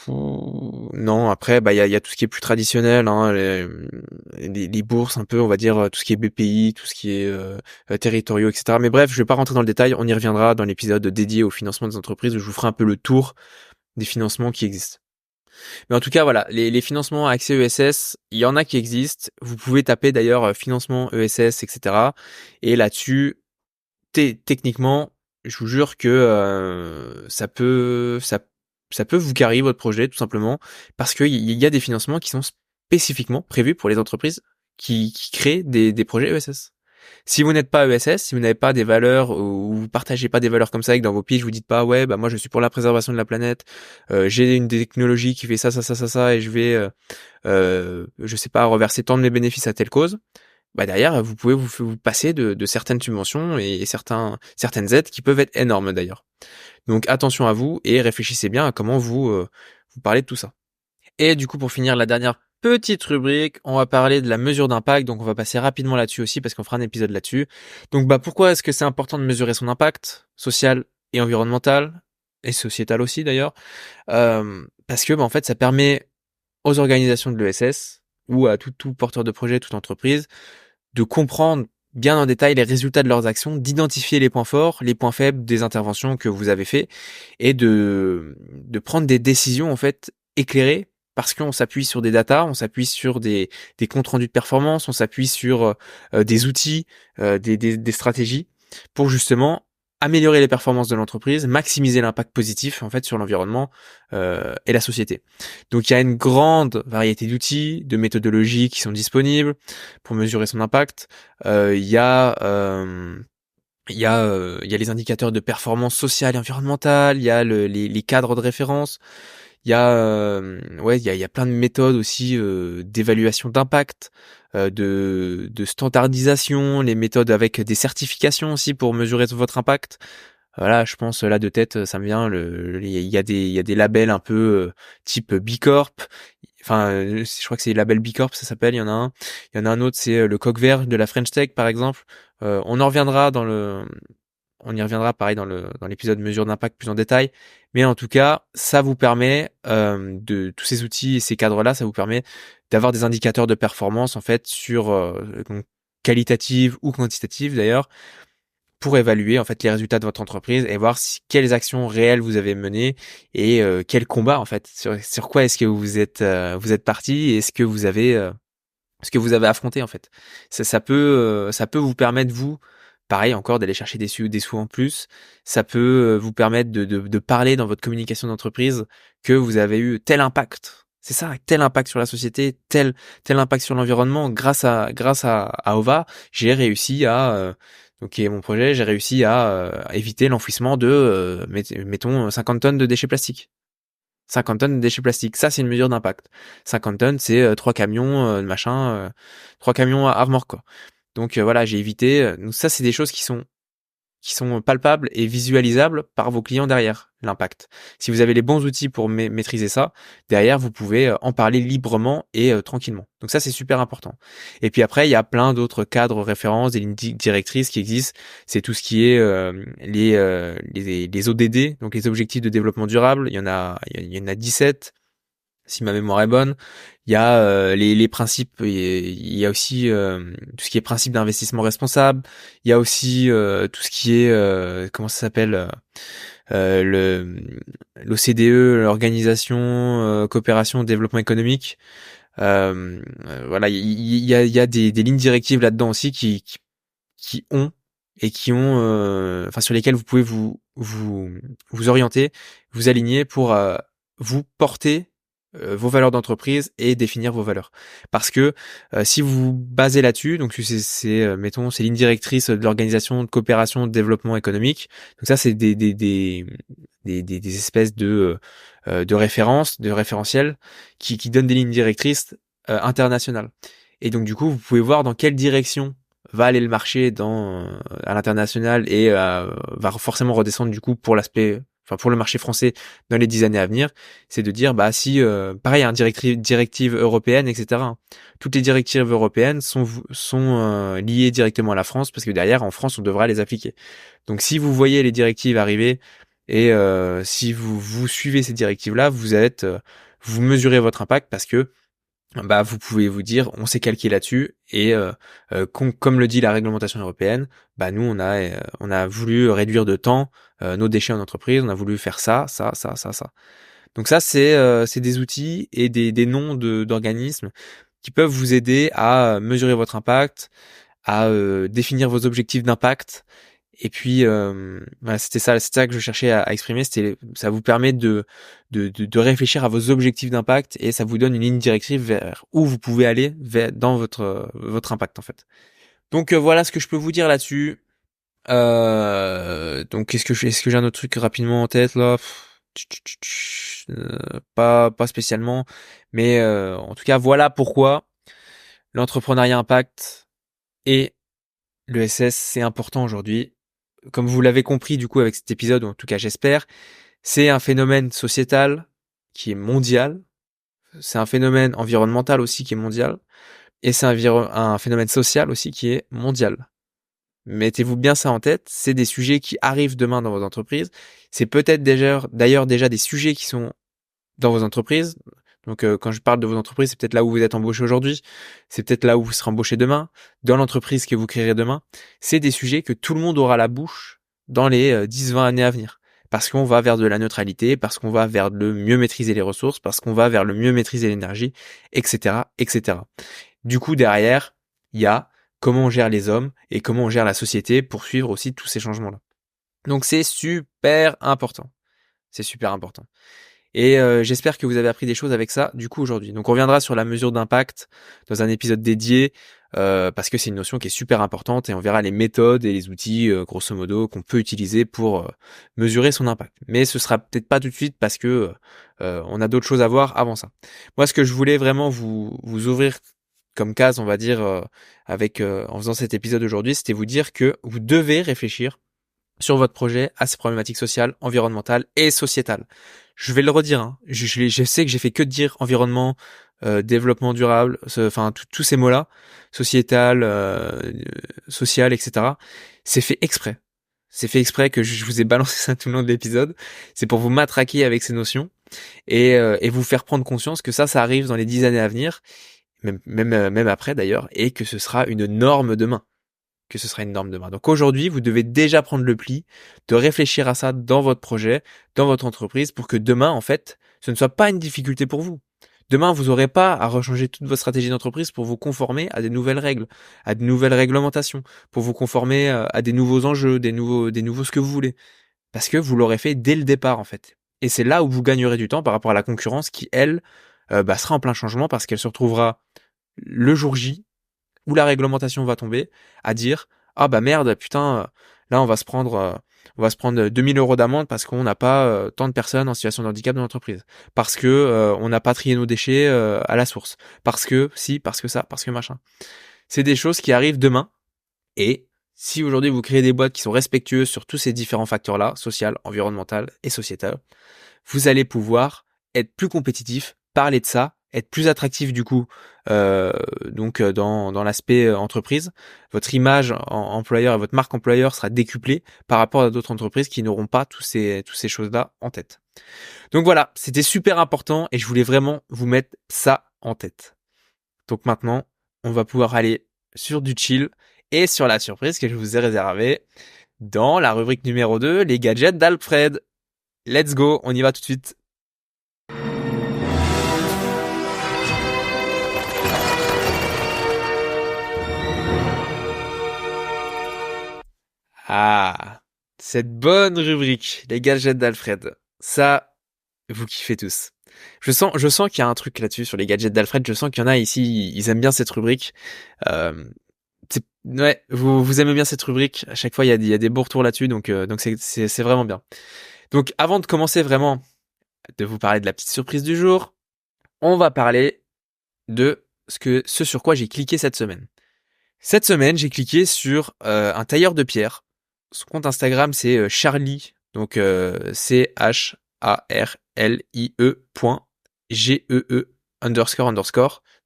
Non, après, bah, il y a tout ce qui est plus traditionnel, hein, les bourses un peu, on va dire, tout ce qui est BPI, tout ce qui est territoriaux, etc. Mais bref, je vais pas rentrer dans le détail, on y reviendra dans l'épisode dédié au financement des entreprises où je vous ferai un peu le tour des financements qui existent. Mais en tout cas, voilà, les financements accès ESS, il y en a qui existent. Vous pouvez taper d'ailleurs financement ESS, etc. Et là-dessus, techniquement, je vous jure que ça peut vous carrer votre projet tout simplement parce qu'il y a des financements qui sont spécifiquement prévus pour les entreprises qui créent des projets ESS. Si vous n'êtes pas ESS, si vous n'avez pas des valeurs ou vous partagez pas des valeurs comme ça et que dans vos pitchs vous dites pas ouais bah moi je suis pour la préservation de la planète, j'ai une technologie qui fait ça et je vais je sais pas reverser tant de mes bénéfices à telle cause, bah derrière vous pouvez vous passer de certaines subventions et certaines aides qui peuvent être énormes d'ailleurs. Donc attention à vous et réfléchissez bien à comment vous parlez de tout ça. Et du coup, pour finir, la dernière petite rubrique, on va parler de la mesure d'impact. Donc, on va passer rapidement là-dessus aussi parce qu'on fera un épisode là-dessus. Donc, bah, pourquoi est-ce que c'est important de mesurer son impact social et environnemental et sociétal aussi d'ailleurs? Parce que, bah, en fait, ça permet aux organisations de l'ESS ou à tout porteur de projet, toute entreprise, de comprendre bien en détail les résultats de leurs actions, d'identifier les points forts, les points faibles des interventions que vous avez fait et de prendre des décisions en fait éclairées parce qu'on s'appuie sur des datas, on s'appuie sur des comptes rendus de performance, on s'appuie sur des outils, des stratégies pour justement améliorer les performances de l'entreprise, maximiser l'impact positif en fait sur l'environnement et la société. Donc il y a une grande variété d'outils, de méthodologies qui sont disponibles pour mesurer son impact. Il y a il y a les indicateurs de performance sociale et environnementale, il y a les cadres de référence, il y a ouais, il y a plein de méthodes aussi d'évaluation d'impact, de standardisation, les méthodes avec des certifications aussi pour mesurer votre impact. Voilà, je pense là de tête, ça me vient il y a des labels un peu type B Corp. Enfin, je crois que c'est le label B Corp, ça s'appelle. Il y en a un. Il y en a un autre, c'est le coq vert de la French Tech, par exemple. On y reviendra pareil dans l'épisode mesure d'impact plus en détail. Mais en tout cas, ça vous permet de tous ces outils et ces cadres-là, ça vous permet d'avoir des indicateurs de performance en fait sur donc, qualitative ou quantitative d'ailleurs pour évaluer en fait les résultats de votre entreprise et voir quelles actions réelles vous avez menées et quel combat en fait sur quoi est-ce que vous êtes parti et ce que vous avez affronté en fait. Ça peut vous permettre vous pareil encore d'aller chercher des sous en plus. Ça peut vous permettre de parler dans votre communication d'entreprise que vous avez eu tel impact. C'est ça, tel impact sur la société, tel impact sur l'environnement. À OVA, j'ai réussi à donc qui est mon projet, j'ai réussi à éviter l'enfouissement de mettons 50 tonnes de déchets plastiques. 50 tonnes de déchets plastiques, ça c'est une mesure d'impact. 50 tonnes, c'est 3 camions de machin, 3 camions à remorque quoi. Donc voilà, j'ai évité. Donc ça c'est des choses qui sont palpables et visualisables par vos clients derrière, l'impact. Si vous avez les bons outils pour maîtriser ça, derrière, vous pouvez en parler librement et tranquillement. Donc ça, c'est super important. Et puis après, il y a plein d'autres cadres, références, des lignes directrices qui existent. C'est tout ce qui est les ODD, donc les objectifs de développement durable. Il y en a 17 si ma mémoire est bonne. Il y a les principes, il y a aussi tout ce qui est principe d'investissement responsable. Il y a aussi tout ce qui est comment ça s'appelle le l'OCDE, l'organisation coopération développement économique. Voilà, il y a des lignes directives là-dedans aussi qui ont et qui ont enfin sur lesquelles vous pouvez vous orienter, vous aligner pour vous porter vos valeurs d'entreprise et définir vos valeurs. Parce que si vous vous basez là-dessus, donc mettons ces lignes directrices de l'organisation de coopération de développement économique. Donc ça c'est des espèces de références, de référentiels qui donnent des lignes directrices internationales. Et donc du coup, vous pouvez voir dans quelle direction va aller le marché à l'international et va forcément redescendre du coup pour le marché français dans les 10 années à venir, c'est de dire bah si pareil un directive européenne etc. Toutes les directives européennes sont liées directement à la France parce que derrière en France on devra les appliquer. Donc si vous voyez les directives arriver Et si vous suivez ces directives-là, vous mesurez votre impact parce que vous pouvez vous dire, on s'est calqué là-dessus et comme le dit la réglementation européenne, nous on a voulu réduire de temps nos déchets en entreprise, on a voulu faire ça, ça, ça, ça, ça. Donc ça c'est des outils et des noms d'organismes qui peuvent vous aider à mesurer votre impact, à définir vos objectifs d'impact. Et puis voilà, c'était ça que je cherchais à exprimer. Ça vous permet de réfléchir à vos objectifs d'impact et ça vous donne une ligne directrice vers où vous pouvez aller dans votre impact en fait. Donc voilà ce que je peux vous dire là-dessus. Donc est-ce que j'ai un autre truc rapidement en tête là? Pas spécialement, mais en tout cas voilà pourquoi l'entrepreneuriat impact et le SS c'est important aujourd'hui. Comme vous l'avez compris du coup avec cet épisode, ou en tout cas j'espère, c'est un phénomène sociétal qui est mondial, c'est un phénomène environnemental aussi qui est mondial, et c'est un phénomène social aussi qui est mondial. Mettez-vous bien ça en tête, c'est des sujets qui arrivent demain dans vos entreprises, c'est peut-être d'ailleurs déjà des sujets qui sont dans vos entreprises. Donc quand je parle de vos entreprises, c'est peut-être là où vous êtes embauché aujourd'hui, c'est peut-être là où vous serez embauché demain, dans l'entreprise que vous créerez demain. C'est des sujets que tout le monde aura à la bouche dans les 10-20 années à venir. Parce qu'on va vers de la neutralité, parce qu'on va vers le mieux maîtriser les ressources, parce qu'on va vers le mieux maîtriser l'énergie, etc., etc. Du coup, derrière, il y a comment on gère les hommes et comment on gère la société pour suivre aussi tous ces changements-là. Donc c'est super important. C'est super important. Et j'espère que vous avez appris des choses avec ça du coup aujourd'hui. Donc on reviendra sur la mesure d'impact dans un épisode dédié parce que c'est une notion qui est super importante et on verra les méthodes et les outils grosso modo qu'on peut utiliser pour mesurer son impact. Mais ce sera peut-être pas tout de suite parce que on a d'autres choses à voir avant ça. Moi ce que je voulais vraiment vous ouvrir comme case, on va dire en faisant cet épisode aujourd'hui, c'était vous dire que vous devez réfléchir sur votre projet à ces problématiques sociales, environnementales et sociétales. Je vais le redire, hein. Je sais que j'ai fait que de dire environnement, développement durable, enfin tous ces mots-là, sociétal, social, etc. C'est fait exprès. C'est fait exprès que je vous ai balancé ça tout le long de l'épisode. C'est pour vous matraquer avec ces notions et vous faire prendre conscience que ça arrive dans les 10 années à venir, même après d'ailleurs, et que ce sera une norme demain. Donc aujourd'hui, vous devez déjà prendre le pli de réfléchir à ça dans votre projet, dans votre entreprise, pour que demain, en fait, ce ne soit pas une difficulté pour vous. Demain, vous n'aurez pas à rechanger toute votre stratégie d'entreprise pour vous conformer à des nouvelles règles, à de nouvelles réglementations, pour vous conformer à des nouveaux enjeux, des nouveaux ce que vous voulez. Parce que vous l'aurez fait dès le départ, en fait. Et c'est là où vous gagnerez du temps par rapport à la concurrence qui, elle, sera en plein changement parce qu'elle se retrouvera le jour J où la réglementation va tomber, à dire ah bah merde putain là on va se prendre 2 000 € d'amende parce qu'on n'a pas tant de personnes en situation de handicap dans l'entreprise, parce que on n'a pas trié nos déchets à la source, parce que si, parce que ça, parce que machin. C'est des choses qui arrivent demain et si aujourd'hui vous créez des boîtes qui sont respectueuses sur tous ces différents facteurs-là, social, environnemental et sociétal, vous allez pouvoir être plus compétitif, parler de ça, être plus attractif du coup dans l'aspect entreprise. Votre image employeur et votre marque employeur sera décuplée par rapport à d'autres entreprises qui n'auront pas tous ces choses-là en tête. Donc voilà, c'était super important et je voulais vraiment vous mettre ça en tête. Donc maintenant, on va pouvoir aller sur du chill et sur la surprise que je vous ai réservée dans la rubrique numéro 2, les gadgets d'Alfred. Let's go, on y va tout de suite. Ah, cette bonne rubrique, les gadgets d'Alfred. Ça, vous kiffez tous. Je sens qu'il y a un truc là-dessus sur les gadgets d'Alfred. Je sens qu'il y en a ici, ils aiment bien cette rubrique. Ouais, vous aimez bien cette rubrique. À chaque fois, il y a des beaux retours là-dessus, donc c'est vraiment bien. Donc, avant de commencer vraiment de vous parler de la petite surprise du jour, on va parler de ce sur quoi j'ai cliqué cette semaine. Cette semaine, j'ai cliqué sur un tailleur de pierre. Son compte Instagram, c'est Charlie, donc CHARLIE.GEE__.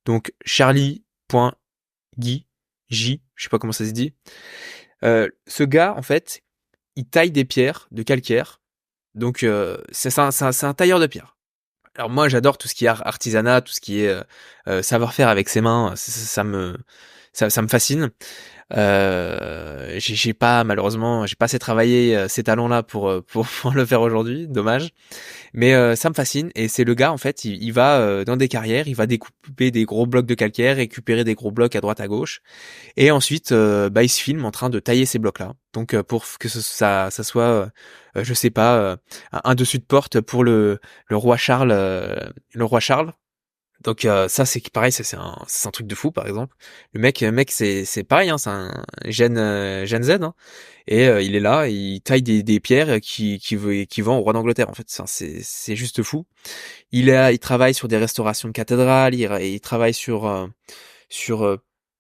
Donc Charlie.Guy, J, je sais pas comment ça se dit. Ce gars, en fait, il taille des pierres de calcaire Donc c'est un tailleur de pierre. Alors moi j'adore tout ce qui est artisanat, tout ce qui est savoir-faire avec ses mains, ça me fascine. J'ai pas malheureusement, j'ai pas assez travaillé ces talents-là pour pour le faire aujourd'hui, dommage. Mais ça me fascine et c'est le gars en fait, il va dans des carrières, il va découper des gros blocs de calcaire, récupérer des gros blocs à droite à gauche et ensuite bah il se filme en train de tailler ces blocs-là. Donc pour que ça soit je sais pas un dessus de porte pour le roi Charles. Donc ça c'est pareil, ça c'est un truc de fou par exemple. Le mec c'est pareil hein, c'est un Gen Z hein, et il est là, il taille des pierres qui vend au roi d'Angleterre en fait. Ça, c'est juste fou. Il travaille sur des restaurations de cathédrales, il travaille sur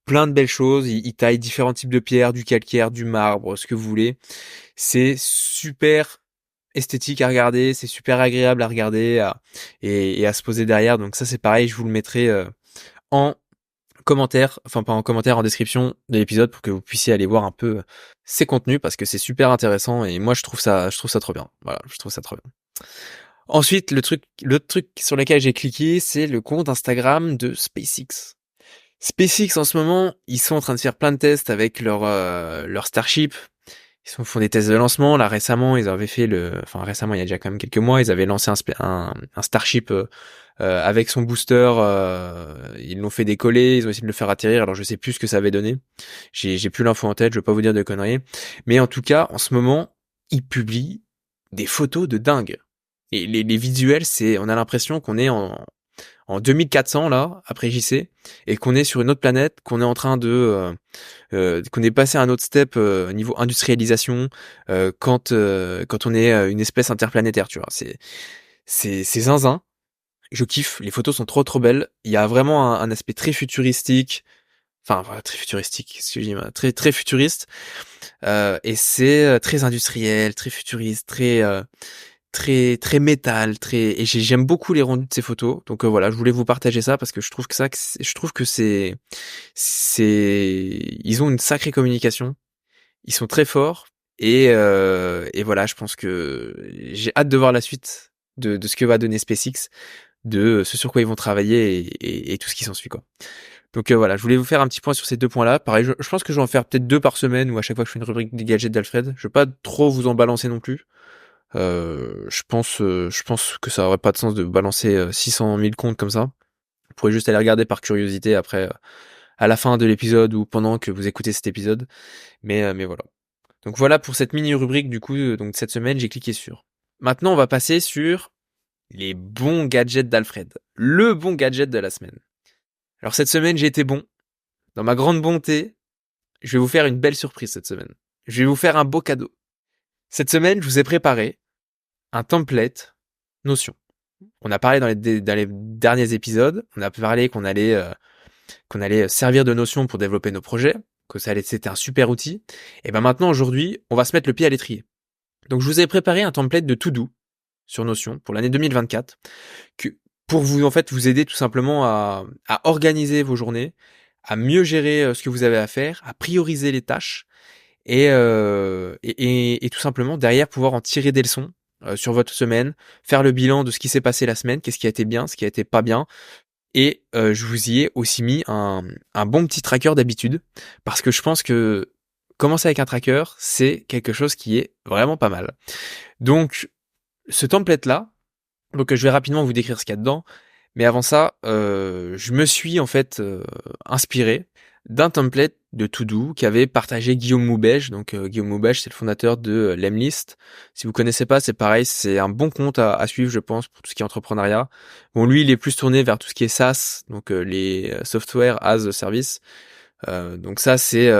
plein de belles choses, il taille différents types de pierres, du calcaire, du marbre, ce que vous voulez. C'est super esthétique à regarder, c'est super agréable à regarder et à se poser derrière. Donc ça c'est pareil, je vous le mettrai en commentaire, enfin pas en commentaire, en description de l'épisode pour que vous puissiez aller voir un peu ses contenus parce que c'est super intéressant et moi je trouve ça trop bien. Voilà, je trouve ça trop bien. Ensuite, le truc sur lequel j'ai cliqué, c'est le compte Instagram de SpaceX. SpaceX en ce moment, ils sont en train de faire plein de tests avec leur Starship. Font des tests de lancement. Là, récemment, ils avaient fait récemment, il y a déjà quand même quelques mois, ils avaient lancé un Starship avec son booster. Ils l'ont fait décoller, ils ont essayé de le faire atterrir. Alors, je sais plus ce que ça avait donné. J'ai plus l'info en tête, je veux pas vous dire de conneries. Mais en tout cas, en ce moment, ils publient des photos de dingue. Et les visuels, on a l'impression qu'on est en 2400 là, après JC, et qu'on est sur une autre planète, qu'on est en train qu'on est passé à un autre step niveau industrialisation quand on est une espèce interplanétaire, tu vois. C'est zinzin. Je kiffe. Les photos sont trop belles. Il y a vraiment un aspect très futuristique. Enfin, voilà, très futuristique, excusez-moi, très futuriste. Et c'est très industriel, très futuriste, très métal, et j'aime beaucoup les rendus de ces photos. Donc voilà, je voulais vous partager ça parce que je trouve que ils ont une sacrée communication. Ils sont très forts et voilà, je pense que j'ai hâte de voir la suite de ce que va donner SpaceX, de ce sur quoi ils vont travailler et tout ce qui s'ensuit quoi. Donc voilà, je voulais vous faire un petit point sur ces deux points-là. Pareil, je pense que je vais en faire peut-être 2 par semaine ou à chaque fois que je fais une rubrique des gadgets d'Alfred. Je vais pas trop vous en balancer non plus. Je pense que ça aurait pas de sens de balancer 600 000 comptes comme ça. Vous pourrez juste aller regarder par curiosité après, à la fin de l'épisode ou pendant que vous écoutez cet épisode. Mais voilà. Donc voilà pour cette mini rubrique du coup. Donc cette semaine, j'ai cliqué sur. Maintenant, on va passer sur les bons gadgets d'Alfred. Le bon gadget de la semaine. Alors cette semaine, j'ai été bon. Dans ma grande bonté, je vais vous faire une belle surprise cette semaine. Je vais vous faire un beau cadeau. Cette semaine, je vous ai préparé un template Notion. On a parlé dans les derniers épisodes, on a parlé qu'on allait servir de Notion pour développer nos projets, que c'était un super outil. Et ben maintenant, aujourd'hui, on va se mettre le pied à l'étrier. Donc je vous ai préparé un template de to-do sur Notion pour l'année 2024, pour vous en fait vous aider tout simplement à organiser vos journées, à mieux gérer ce que vous avez à faire, à prioriser les tâches et tout simplement derrière pouvoir en tirer des leçons sur votre semaine, faire le bilan de ce qui s'est passé la semaine, qu'est-ce qui a été bien, ce qui a été pas bien. Et je vous y ai aussi mis un bon petit tracker d'habitude, parce que je pense que commencer avec un tracker, c'est quelque chose qui est vraiment pas mal. Donc, ce template-là, donc je vais rapidement vous décrire ce qu'il y a dedans, mais avant ça, je me suis en fait inspiré d'un template de to-do qu'avait partagé Guillaume Moubège. Donc Guillaume Moubège, c'est le fondateur de Lemlist. Si vous connaissez pas, c'est pareil, c'est un bon compte à suivre, je pense, pour tout ce qui est entrepreneuriat. Bon, lui, il est plus tourné vers tout ce qui est SaaS, donc les software as a service. Donc ça, c'est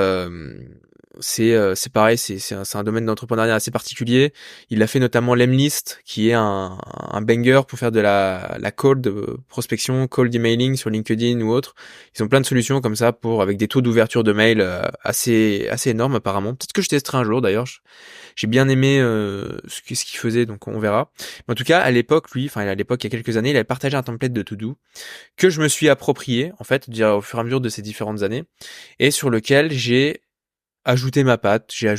pareil, c'est un domaine d'entrepreneuriat assez particulier. Il a fait notamment Lemlist, qui est un banger pour faire de la cold prospection, cold emailing sur LinkedIn ou autre. Ils ont plein de solutions comme ça avec des taux d'ouverture de mail assez énormes apparemment. Peut-être que je testerai un jour d'ailleurs. J'ai bien aimé ce qu'il faisait, donc on verra. Mais en tout cas, à l'époque, il y a quelques années, il avait partagé un template de to-do que je me suis approprié en fait, au fur et à mesure de ces différentes années, et sur lequel j'ai ajouté ma patte, j'ai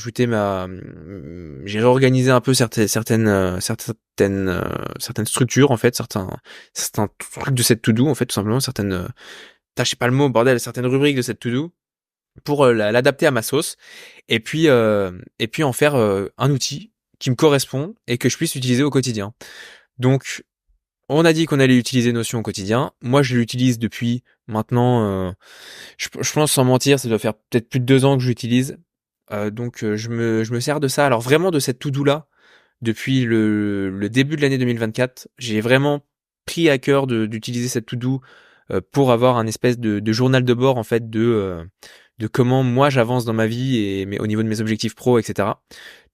réorganisé un peu certaines structures en fait, certains trucs de cette to-do en fait, tout simplement certaines, je sais pas le mot, bordel, certaines rubriques de cette to-do pour l'adapter à ma sauce et puis en faire un outil qui me correspond et que je puisse utiliser au quotidien. Donc on a dit qu'on allait utiliser Notion au quotidien. Moi, je l'utilise depuis maintenant, je pense sans mentir, ça doit faire peut-être plus de 2 ans que je l'utilise. Donc je me sers de ça. Alors vraiment de cette to-do là, depuis le début de l'année 2024, j'ai vraiment pris à cœur d'utiliser cette to-do pour avoir un espèce de journal de bord en fait de comment moi j'avance dans ma vie au niveau de mes objectifs pro, etc.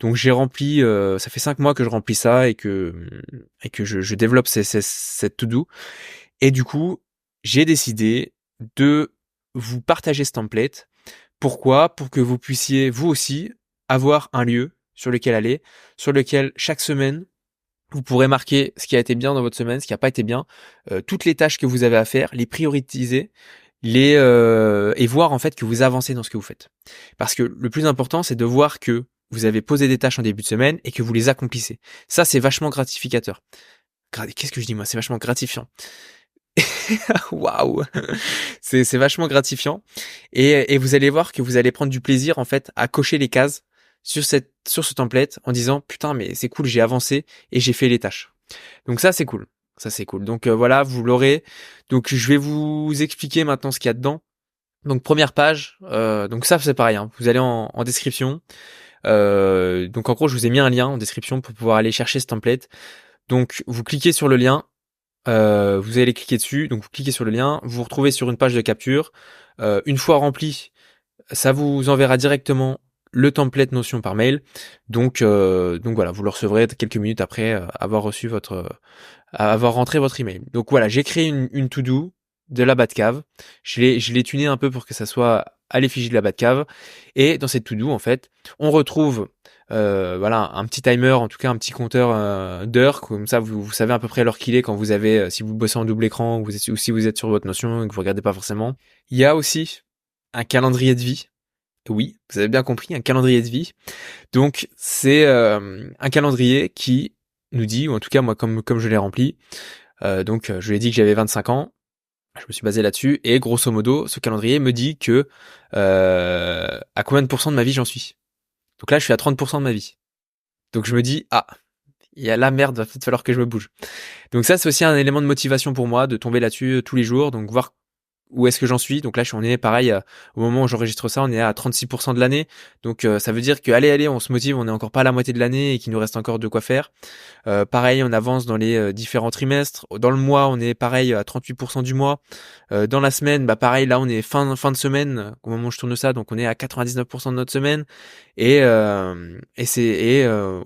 Donc j'ai rempli, ça fait 5 mois que je remplis ça et que je développe cette to-do. Et du coup, j'ai décidé de vous partager ce template. Pourquoi? Pour que vous puissiez, vous aussi, avoir un lieu sur lequel aller, sur lequel chaque semaine, vous pourrez marquer ce qui a été bien dans votre semaine, ce qui n'a pas été bien, toutes les tâches que vous avez à faire, les prioriser, et voir en fait que vous avancez dans ce que vous faites. Parce que le plus important, c'est de voir que vous avez posé des tâches en début de semaine et que vous les accomplissez. Ça, c'est vachement gratificateur. Qu'est-ce que je dis moi? C'est vachement gratifiant. Waouh, c'est vachement gratifiant et vous allez voir que vous allez prendre du plaisir en fait à cocher les cases sur ce template en disant putain mais c'est cool, j'ai avancé et j'ai fait les tâches. Donc ça c'est cool. Ça c'est cool. Donc voilà, vous l'aurez. Donc je vais vous expliquer maintenant ce qu'il y a dedans. Donc première page, donc ça c'est pareil, hein. Vous allez en description. Donc en gros, je vous ai mis un lien en description pour pouvoir aller chercher ce template. Donc vous cliquez sur le lien, vous allez cliquer dessus, donc vous cliquez sur le lien, vous vous retrouvez sur une page de capture. Une fois rempli, ça vous enverra directement le template Notion par mail. Donc voilà, vous le recevrez quelques minutes après avoir reçu avoir rentré votre email. Donc voilà, j'ai créé une to-do de la Batcave. Je l'ai tuné un peu pour que ça soit à l'effigie de la Batcave. Et dans cette to-do, en fait, on retrouve voilà un petit timer, en tout cas un petit compteur d'heures, comme ça vous savez à peu près l'heure qu'il est quand vous avez, si vous bossez en double écran ou si vous êtes sur votre Notion et que vous regardez pas forcément. Il y a aussi un calendrier de vie. Oui, vous avez bien compris, un calendrier de vie. Donc c'est un calendrier qui nous dit, ou en tout cas moi comme je l'ai rempli, je lui ai dit que j'avais 25 ans, je me suis basé là-dessus, et grosso modo, ce calendrier me dit que à combien de pourcents de ma vie j'en suis. Donc là, je suis à 30% de ma vie. Donc je me dis, ah, il y a la merde, va peut-être falloir que je me bouge. Donc ça, c'est aussi un élément de motivation pour moi, de tomber là-dessus tous les jours, donc voir où est-ce que j'en suis. Donc là, on est pareil, au moment où j'enregistre ça, on est à 36% de l'année. Donc ça veut dire que allez, on se motive, on est encore pas à la moitié de l'année et qu'il nous reste encore de quoi faire. Pareil, on avance dans les différents trimestres. Dans le mois, on est pareil à 38% du mois. Dans la semaine, bah pareil, là on est fin de semaine au moment où je tourne ça, donc on est à 99% de notre semaine. Au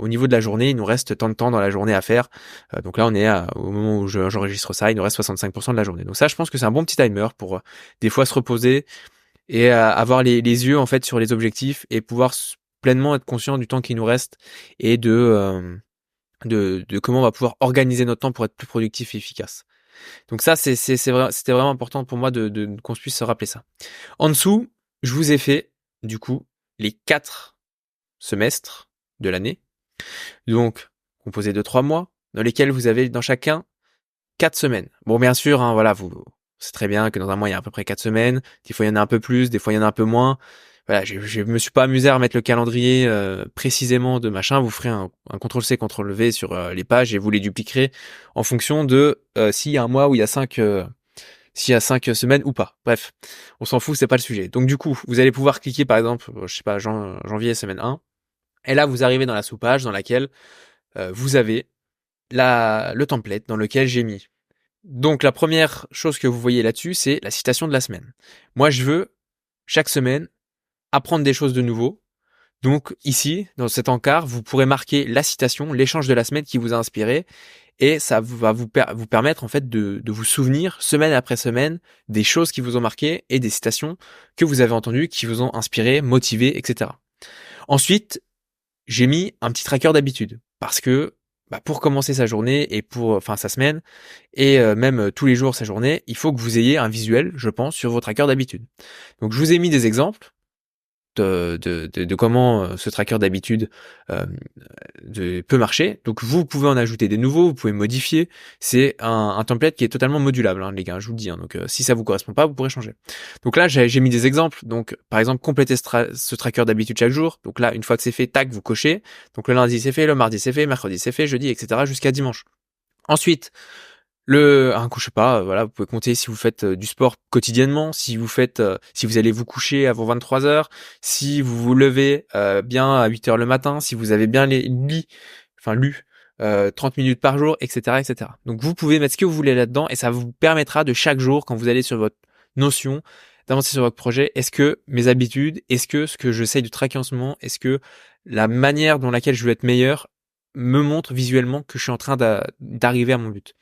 niveau de la journée, il nous reste tant de temps dans la journée à faire. Donc là, on est au moment où j'enregistre ça, il nous reste 65% de la journée. Donc ça, je pense que c'est un bon petit timer pour des fois se reposer et avoir les yeux en fait sur les objectifs et pouvoir pleinement être conscient du temps qui nous reste et de comment on va pouvoir organiser notre temps pour être plus productif et efficace. Donc ça, c'était vraiment important pour moi qu'on puisse se rappeler ça. En dessous, je vous ai fait, du coup, les 4 semestres de l'année. Donc, composés de 3 mois, dans lesquels vous avez dans chacun 4 semaines. Bon, bien sûr, hein, voilà, c'est très bien que dans un mois, il y a à peu près 4 semaines. Des fois, il y en a un peu plus, des fois, il y en a un peu moins. Voilà, je me suis pas amusé à remettre le calendrier précisément de machin. Vous ferez un CTRL-C, CTRL-V sur les pages et vous les dupliquerez en fonction de s'il y a un mois où il y a 5 semaines ou pas. Bref, on s'en fout, c'est pas le sujet. Donc du coup, vous allez pouvoir cliquer par exemple, je sais pas, janvier semaine 1. Et là, vous arrivez dans la sous-page dans laquelle vous avez le template dans lequel j'ai mis. Donc la première chose que vous voyez là-dessus, c'est la citation de la semaine. Moi, je veux chaque semaine apprendre des choses de nouveau. Donc ici, dans cet encart, vous pourrez marquer la citation, l'échange de la semaine qui vous a inspiré, et ça va vous permettre en fait de vous souvenir semaine après semaine des choses qui vous ont marqué et des citations que vous avez entendues, qui vous ont inspiré, motivé, etc. Ensuite, j'ai mis un petit tracker d'habitude parce que pour commencer sa journée et sa semaine et même tous les jours sa journée, il faut que vous ayez un visuel, je pense, sur vos trackers d'habitude. Donc je vous ai mis des exemples. de comment ce tracker d'habitude peut marcher. Donc vous pouvez en ajouter des nouveaux, vous pouvez modifier. C'est un template qui est totalement modulable, hein, les gars, je vous le dis. Hein. Donc si ça vous correspond pas, vous pourrez changer. Donc là, j'ai mis des exemples. Donc par exemple, compléter ce tracker d'habitude chaque jour. Donc là, une fois que c'est fait, tac, vous cochez. Donc le lundi c'est fait, le mardi c'est fait, mercredi c'est fait, jeudi, etc. jusqu'à dimanche. Ensuite, je sais pas, voilà, vous pouvez compter si vous faites du sport quotidiennement, si vous allez vous coucher avant 23 heures, si vous vous levez bien à 8 heures le matin, si vous avez bien lu 30 minutes par jour, etc., etc. Donc vous pouvez mettre ce que vous voulez là-dedans et ça vous permettra de chaque jour, quand vous allez sur votre notion, d'avancer sur votre projet. Est-ce que mes habitudes, est-ce que ce que j'essaye de traquer en ce moment, est-ce que la manière dont laquelle je veux être meilleur me montre visuellement que je suis en train d'arriver à mon but.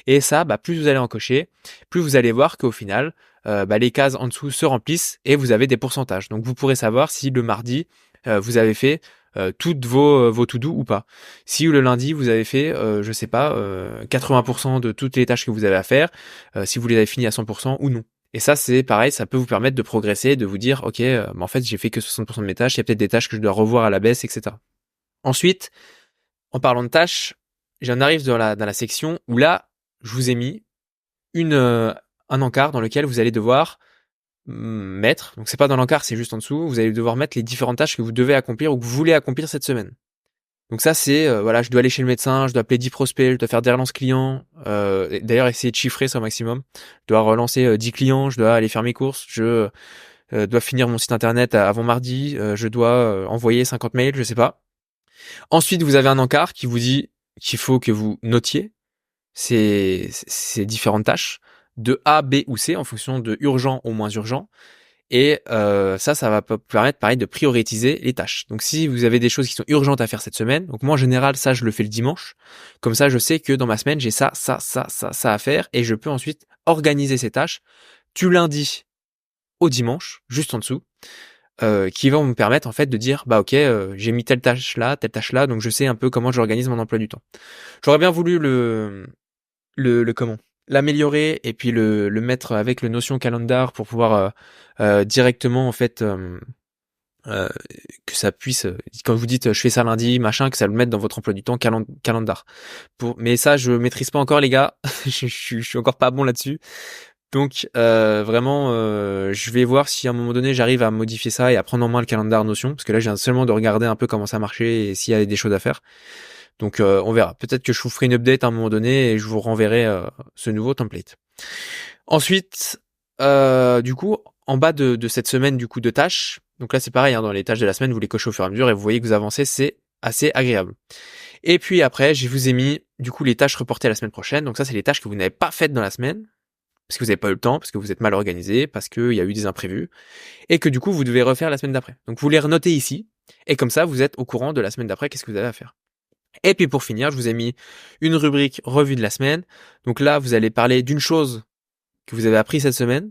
Et ça, plus vous allez en cocher, plus vous allez voir qu'au final, les cases en dessous se remplissent et vous avez des pourcentages. Donc vous pourrez savoir si le mardi, vous avez fait toutes vos to-do ou pas. Si le lundi, vous avez fait, 80% de toutes les tâches que vous avez à faire, si vous les avez finies à 100% ou non. Et ça, c'est pareil, ça peut vous permettre de progresser, de vous dire, ok, en fait, j'ai fait que 60% de mes tâches, il y a peut-être des tâches que je dois revoir à la baisse, etc. Ensuite, en parlant de tâches, j'en arrive dans la section où là, je vous ai mis un encart dans lequel vous allez devoir mettre, donc c'est pas dans l'encart, c'est juste en dessous, vous allez devoir mettre les différentes tâches que vous devez accomplir ou que vous voulez accomplir cette semaine. Donc ça, c'est, je dois aller chez le médecin, je dois appeler 10 prospects, je dois faire des relances clients, d'ailleurs essayer de chiffrer ça au maximum, je dois relancer 10 clients, je dois aller faire mes courses, je dois finir mon site internet avant mardi, je dois envoyer 50 mails, je sais pas. Ensuite, vous avez un encart qui vous dit qu'il faut que vous notiez ces différentes tâches de A, B ou C en fonction de urgent au moins urgent. Et ça va permettre pareil de prioriser les tâches. Donc si vous avez des choses qui sont urgentes à faire cette semaine, donc moi en général ça je le fais le dimanche, comme ça je sais que dans ma semaine j'ai ça à faire et je peux ensuite organiser ces tâches du lundi au dimanche, juste en dessous, qui vont me permettre en fait de dire ok j'ai mis telle tâche là, donc je sais un peu comment j'organise mon emploi du temps. J'aurais bien voulu le comment l'améliorer et puis le mettre avec le Notion Calendar pour pouvoir directement en fait que ça puisse quand vous dites je fais ça lundi machin, que ça le mette dans votre emploi du temps calendar. Mais ça je maîtrise pas encore les gars, je suis encore pas bon là-dessus. Donc vraiment, je vais voir si à un moment donné j'arrive à modifier ça et à prendre en main le calendar Notion, parce que là je viens seulement de regarder un peu comment ça marchait et s'il y avait des choses à faire. Donc on verra. Peut-être que je vous ferai une update à un moment donné et je vous renverrai ce nouveau template. Ensuite, du coup, en bas de cette semaine du coup de tâches, donc là c'est pareil, hein, dans les tâches de la semaine, vous les cochez au fur et à mesure et vous voyez que vous avancez, c'est assez agréable. Et puis après, je vous ai mis du coup les tâches reportées à la semaine prochaine. Donc ça, c'est les tâches que vous n'avez pas faites dans la semaine, parce que vous n'avez pas eu le temps, parce que vous êtes mal organisé, parce qu'il y a eu des imprévus, et que du coup, vous devez refaire la semaine d'après. Donc vous les renotez ici, et comme ça, vous êtes au courant de la semaine d'après, qu'est-ce que vous avez à faire. Et puis pour finir, je vous ai mis une rubrique revue de la semaine. Donc là, vous allez parler d'une chose que vous avez appris cette semaine,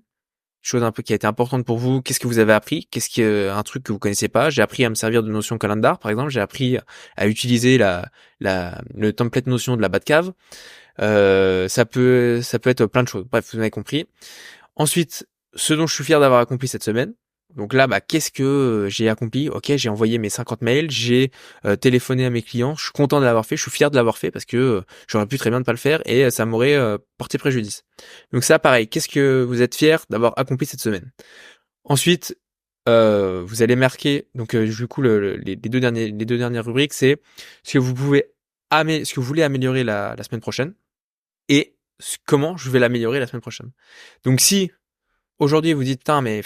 chose un peu qui a été importante pour vous. Qu'est-ce que vous avez appris? Qu'est-ce que un truc que vous connaissez pas? J'ai appris à me servir de Notion Calendar, par exemple. J'ai appris à utiliser le template Notion de la Batcave. Ça peut être plein de choses. Bref, vous avez compris. Ensuite, ce dont je suis fier d'avoir accompli cette semaine. Donc là, qu'est-ce que j'ai accompli? Ok, j'ai envoyé mes 50 mails, j'ai téléphoné à mes clients, je suis content de l'avoir fait, je suis fier de l'avoir fait parce que j'aurais pu très bien ne pas le faire et ça m'aurait porté préjudice. Donc ça, pareil, qu'est-ce que vous êtes fier d'avoir accompli cette semaine? Ensuite, vous allez marquer, donc du coup, les deux dernières rubriques, c'est ce que vous voulez améliorer la semaine prochaine et comment je vais l'améliorer la semaine prochaine. Donc si aujourd'hui vous dites putain mais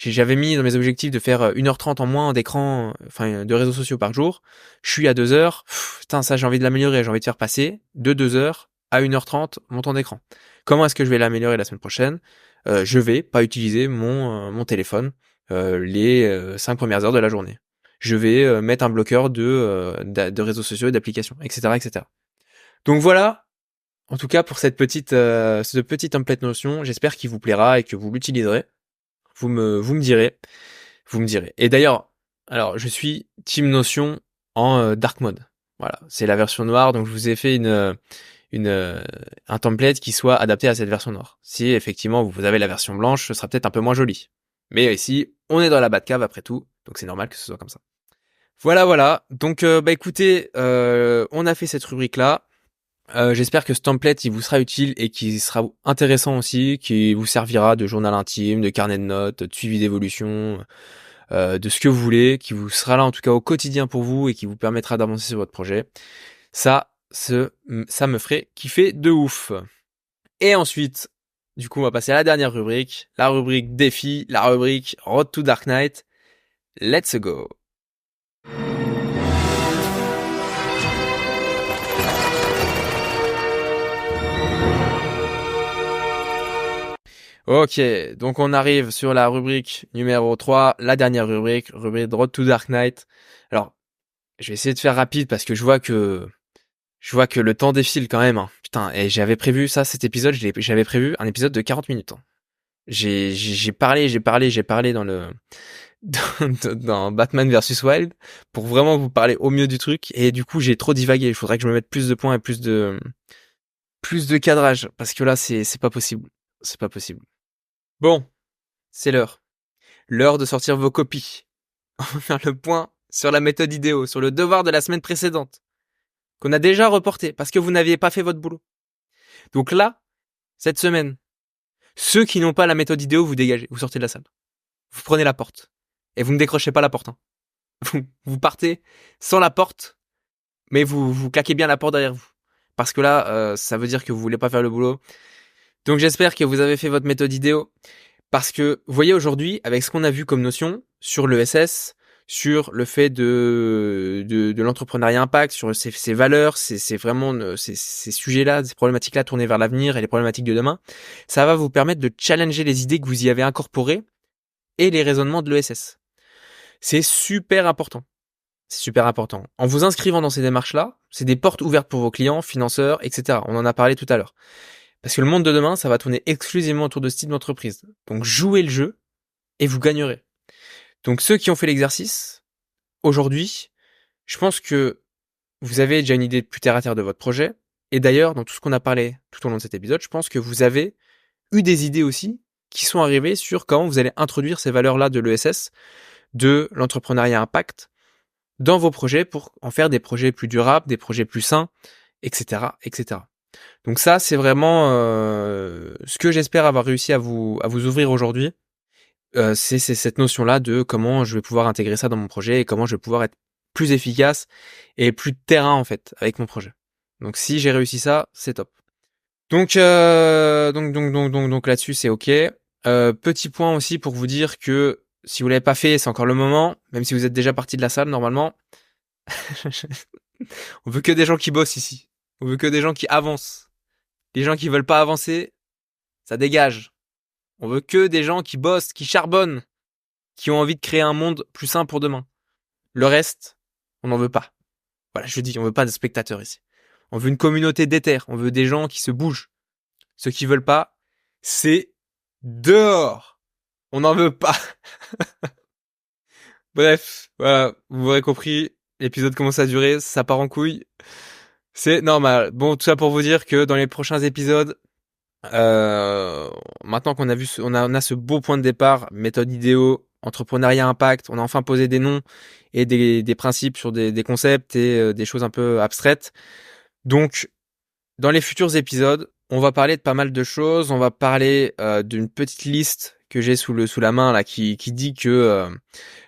j'avais mis dans mes objectifs de faire 1h30 en moins d'écran, de réseaux sociaux par jour. Je suis à 2 heures. Putain, ça, j'ai envie de l'améliorer. J'ai envie de faire passer de 2 heures à 1h30 mon temps d'écran. Comment est-ce que je vais l'améliorer la semaine prochaine? Je vais pas utiliser mon téléphone les 5 premières heures de la journée. Je vais mettre un bloqueur de réseaux sociaux et d'applications, etc., etc. Donc voilà. En tout cas, pour ce petit template Notion, j'espère qu'il vous plaira et que vous l'utiliserez. Vous me direz. Vous me direz. Et d'ailleurs, alors je suis Team Notion en dark mode. Voilà, c'est la version noire, donc je vous ai fait un template qui soit adapté à cette version noire. Si effectivement vous avez la version blanche, ce sera peut-être un peu moins joli. Mais ici, On est dans la Batcave après tout, donc c'est normal que ce soit comme ça. Voilà. Donc écoutez, on a fait cette rubrique là. J'espère que ce template il vous sera utile et qu'il sera intéressant aussi, qui vous servira de journal intime, de carnet de notes, de suivi d'évolution, de ce que vous voulez, qui vous sera là en tout cas au quotidien pour vous et qui vous permettra d'avancer sur votre projet. Ça me ferait kiffer de ouf. Et ensuite, du coup, on va passer à la dernière rubrique, la rubrique défi, la rubrique Road to Dark Knight. Let's go. Ok, donc on arrive sur la rubrique numéro 3, la dernière rubrique Road to Dark Knight. Alors, je vais essayer de faire rapide parce que je vois que le temps défile quand même. Hein. Putain, et j'avais prévu ça, cet épisode, j'avais prévu un épisode de 40 minutes. Hein. J'ai parlé dans le dans Batman versus Wild pour vraiment vous parler au mieux du truc et du coup j'ai trop divagué. Il faudrait que je me mette plus de points et plus de cadrage parce que là c'est pas possible. C'est pas possible. Bon, c'est l'heure de sortir vos copies. On va faire le point sur la méthode idéo, sur le devoir de la semaine précédente qu'on a déjà reporté parce que vous n'aviez pas fait votre boulot. Donc là, cette semaine, ceux qui n'ont pas la méthode idéo, vous dégagez, vous sortez de la salle. Vous prenez la porte et vous ne décrochez pas la porte. Hein. Vous partez sans la porte, mais vous claquez bien la porte derrière vous. Parce que là, ça veut dire que vous voulez pas faire le boulot. Donc j'espère que vous avez fait votre méthode idéo. Parce que, vous voyez aujourd'hui, avec ce qu'on a vu comme notion sur l'ESS, sur le fait de l'entrepreneuriat impact, sur ces valeurs, c'est vraiment ces sujets-là, ces problématiques-là tournées vers l'avenir et les problématiques de demain, ça va vous permettre de challenger les idées que vous y avez incorporées et les raisonnements de l'ESS. C'est super important. C'est super important. En vous inscrivant dans ces démarches-là, c'est des portes ouvertes pour vos clients, financeurs, etc. On en a parlé tout à l'heure. Parce que le monde de demain, ça va tourner exclusivement autour de ce type d'entreprise. Donc jouez le jeu et vous gagnerez. Donc ceux qui ont fait l'exercice, aujourd'hui, je pense que vous avez déjà une idée plus terre à terre de votre projet. Et d'ailleurs, dans tout ce qu'on a parlé tout au long de cet épisode, je pense que vous avez eu des idées aussi qui sont arrivées sur comment vous allez introduire ces valeurs-là de l'ESS, de l'entrepreneuriat impact, dans vos projets pour en faire des projets plus durables, des projets plus sains, etc., etc. Donc ça, c'est vraiment ce que j'espère avoir réussi à vous ouvrir aujourd'hui. C'est cette notion-là de comment je vais pouvoir intégrer ça dans mon projet et comment je vais pouvoir être plus efficace et plus terrain en fait avec mon projet. Donc si j'ai réussi ça, c'est top. Donc là-dessus c'est ok. Petit point aussi pour vous dire que si vous l'avez pas fait, c'est encore le moment. Même si vous êtes déjà parti de la salle normalement, on veut que des gens qui bossent ici. On veut que des gens qui avancent. Les gens qui veulent pas avancer, ça dégage. On veut que des gens qui bossent, qui charbonnent, qui ont envie de créer un monde plus sain pour demain. Le reste, on n'en veut pas. Voilà, je dis, on veut pas de spectateurs ici. On veut une communauté d'éther. On veut des gens qui se bougent. Ceux qui veulent pas, c'est dehors. On n'en veut pas. Bref, voilà, vous aurez compris. L'épisode commence à durer, ça part en couille. C'est normal. Bon, tout ça pour vous dire que dans les prochains épisodes, maintenant qu'on a vu, on a ce beau point de départ, méthode idéo, entrepreneuriat impact, on a enfin posé des noms et des principes sur des concepts et des choses un peu abstraites. Donc, dans les futurs épisodes, on va parler de pas mal de choses. On va parler d'une petite liste que j'ai sous la main là, qui dit que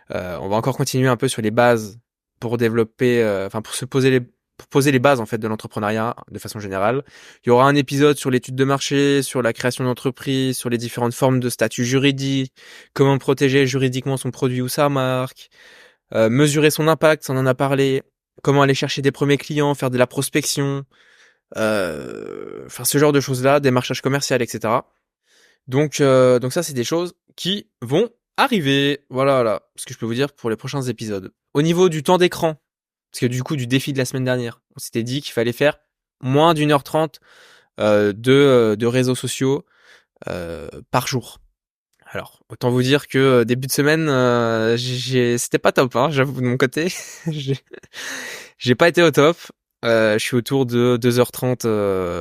on va encore continuer un peu sur les bases pour développer, pour poser les bases en fait de l'entrepreneuriat de façon générale. Il y aura un épisode sur l'étude de marché, sur la création d'entreprise, sur les différentes formes de statut juridique, comment protéger juridiquement son produit ou sa marque, mesurer son impact, on en a parlé, comment aller chercher des premiers clients, faire de la prospection, ce genre de choses-là, démarchage commercial, etc. Donc ça, c'est des choses qui vont arriver. Voilà, ce que je peux vous dire pour les prochains épisodes. Au niveau du temps d'écran, parce que du coup, du défi de la semaine dernière, on s'était dit qu'il fallait faire moins d'1h30 de réseaux sociaux par jour. Alors, autant vous dire que début de semaine, c'était pas top, hein, j'avoue de mon côté. j'ai pas été au top. Je suis autour de 2h30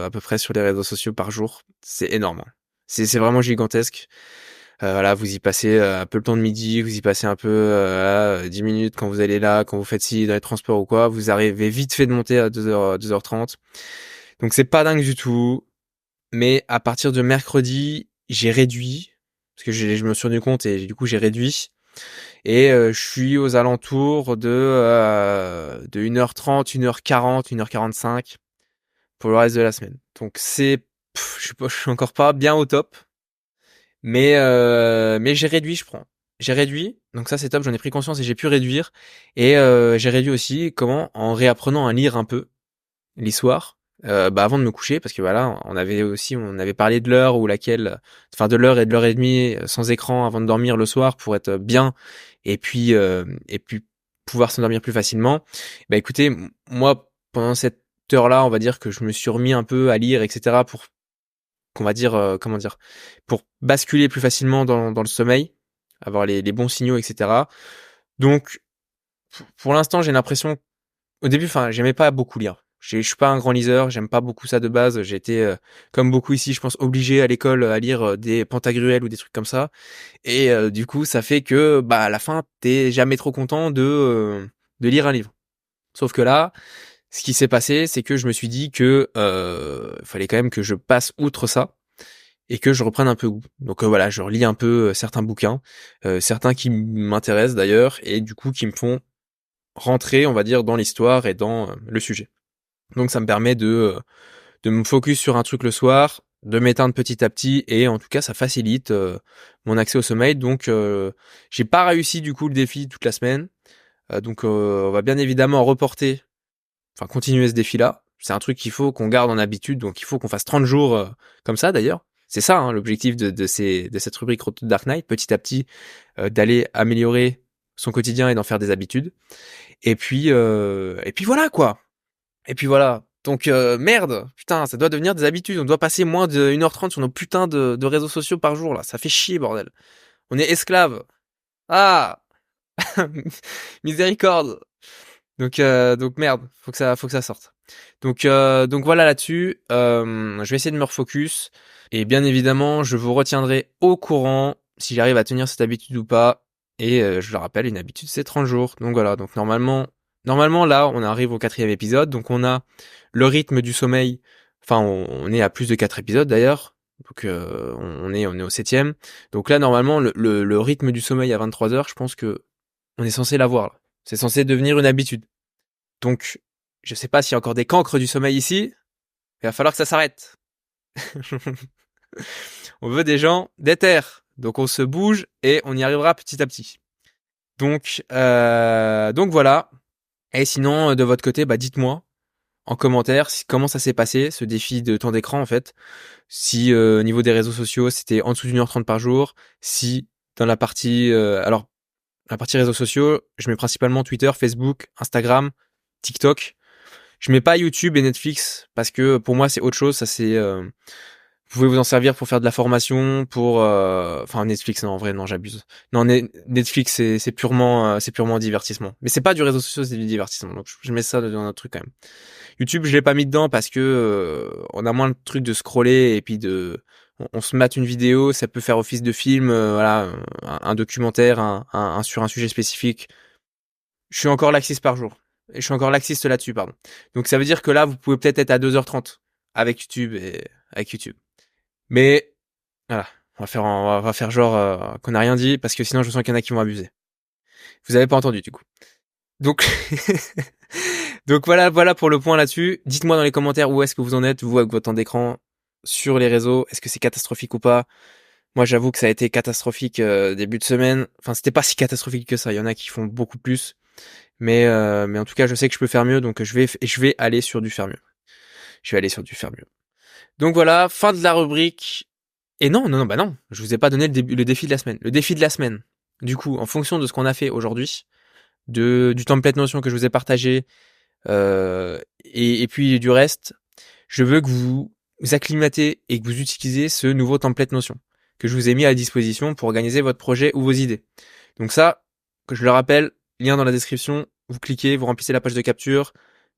à peu près sur les réseaux sociaux par jour. C'est énorme. Hein. C'est vraiment gigantesque. Voilà, vous y passez un peu le temps de midi, vous y passez un peu 10 minutes quand vous allez là, quand vous faites ci dans les transports ou quoi, vous arrivez vite fait de monter à 2h, 2h30. Donc c'est pas dingue du tout, mais à partir de mercredi, j'ai réduit, parce que je me suis rendu compte et du coup j'ai réduit, et je suis aux alentours de 1h30, 1h40, 1h45 pour le reste de la semaine. Donc je suis encore pas bien au top. Mais j'ai réduit, je prends. J'ai réduit, donc ça c'est top, j'en ai pris conscience et j'ai pu réduire. Et j'ai réduit aussi comment en réapprenant à lire un peu les soirs, avant de me coucher, parce que voilà, on avait parlé de l'heure ou enfin de l'heure et de l'heure et demie sans écran avant de dormir le soir pour être bien et puis pouvoir s'endormir plus facilement. Bah écoutez, moi pendant cette heure-là, on va dire que je me suis remis un peu à lire, etc. pour qu'on va dire, comment dire, pour basculer plus facilement dans le sommeil, avoir les bons signaux, etc. Donc, pour l'instant, j'ai l'impression, au début, enfin, j'aimais pas beaucoup lire. Je suis pas un grand liseur, j'aime pas beaucoup ça de base. J'ai été, comme beaucoup ici, je pense, obligé à l'école à lire des Pantagruel ou des trucs comme ça. Et du coup, ça fait que, bah, à la fin, t'es jamais trop content de lire un livre. Sauf que là, ce qui s'est passé, c'est que je me suis dit que fallait quand même que je passe outre ça et que je reprenne un peu goût. Donc voilà, je relis un peu certains bouquins, certains qui m'intéressent d'ailleurs, et du coup qui me font rentrer, on va dire, dans l'histoire et dans le sujet. Donc ça me permet de me focus sur un truc le soir, de m'éteindre petit à petit, et en tout cas ça facilite mon accès au sommeil. Donc j'ai pas réussi du coup le défi toute la semaine. Donc on va bien évidemment continuer ce défi-là. C'est un truc qu'il faut qu'on garde en habitude, donc il faut qu'on fasse 30 jours comme ça d'ailleurs. C'est ça hein, l'objectif de cette rubrique Road to Dark Knight, petit à petit d'aller améliorer son quotidien et d'en faire des habitudes. Et puis voilà quoi. Et puis voilà. Donc merde, putain, ça doit devenir des habitudes. On doit passer moins de 1h30 sur nos putains de réseaux sociaux par jour là. Ça fait chier bordel. On est esclaves. Ah miséricorde. Donc merde, faut que ça sorte. Donc voilà là-dessus. Je vais essayer de me refocus et bien évidemment, je vous retiendrai au courant si j'arrive à tenir cette habitude ou pas. Et je le rappelle, une habitude c'est 30 jours. Donc voilà. Donc normalement là, on arrive au 4e épisode. Donc on a le rythme du sommeil. Enfin, on est à plus de 4 épisodes d'ailleurs. Donc on est au 7e. Donc là normalement le rythme du sommeil à 23 heures, je pense que on est censé l'avoir là. C'est censé devenir une habitude. Donc, je sais pas s'il y a encore des cancres du sommeil ici. Il va falloir que ça s'arrête. On veut des gens déter. Donc on se bouge et on y arrivera petit à petit. Donc voilà. Et sinon, de votre côté, bah dites-moi en commentaire comment ça s'est passé, ce défi de temps d'écran en fait. Si au niveau des réseaux sociaux, c'était en dessous d'1h30 par jour. Si dans la partie... la partie réseaux sociaux, je mets principalement Twitter, Facebook, Instagram, TikTok. Je mets pas YouTube et Netflix parce que pour moi c'est autre chose. Ça c'est, vous pouvez vous en servir pour faire de la formation, enfin Netflix non en vrai non j'abuse. Non Netflix c'est purement divertissement. Mais c'est pas du réseau social, c'est du divertissement. Donc je mets ça dans un truc quand même. YouTube je l'ai pas mis dedans parce que on a moins le truc de scroller et puis on se mate une vidéo, ça peut faire office de film, voilà, un documentaire, sur un sujet spécifique. Je suis encore laxiste par jour. Et je suis encore laxiste là-dessus, pardon. Donc ça veut dire que là, vous pouvez peut-être être à 2h30 avec YouTube. Mais voilà, on va faire genre qu'on n'a rien dit parce que sinon je sens qu'il y en a qui vont abuser. Vous avez pas entendu du coup. Donc donc voilà pour le point là-dessus. Dites-moi dans les commentaires où est-ce que vous en êtes vous avec votre temps d'écran sur les réseaux. Est-ce que c'est catastrophique ou pas? Moi, j'avoue que ça a été catastrophique début de semaine. Enfin, c'était pas si catastrophique que ça. Il y en a qui font beaucoup plus. Mais en tout cas, je sais que je peux faire mieux, donc je vais aller sur du faire mieux. Je vais aller sur du faire mieux. Donc voilà, fin de la rubrique. Et bah non, je vous ai pas donné le défi de la semaine. Le défi de la semaine. Du coup, en fonction de ce qu'on a fait aujourd'hui, du template Notion que je vous ai partagé, et puis du reste, je veux que vous acclimatez et que vous utilisez ce nouveau template Notion que je vous ai mis à disposition pour organiser votre projet ou vos idées. Donc ça, que je le rappelle, lien dans la description, vous cliquez, vous remplissez la page de capture,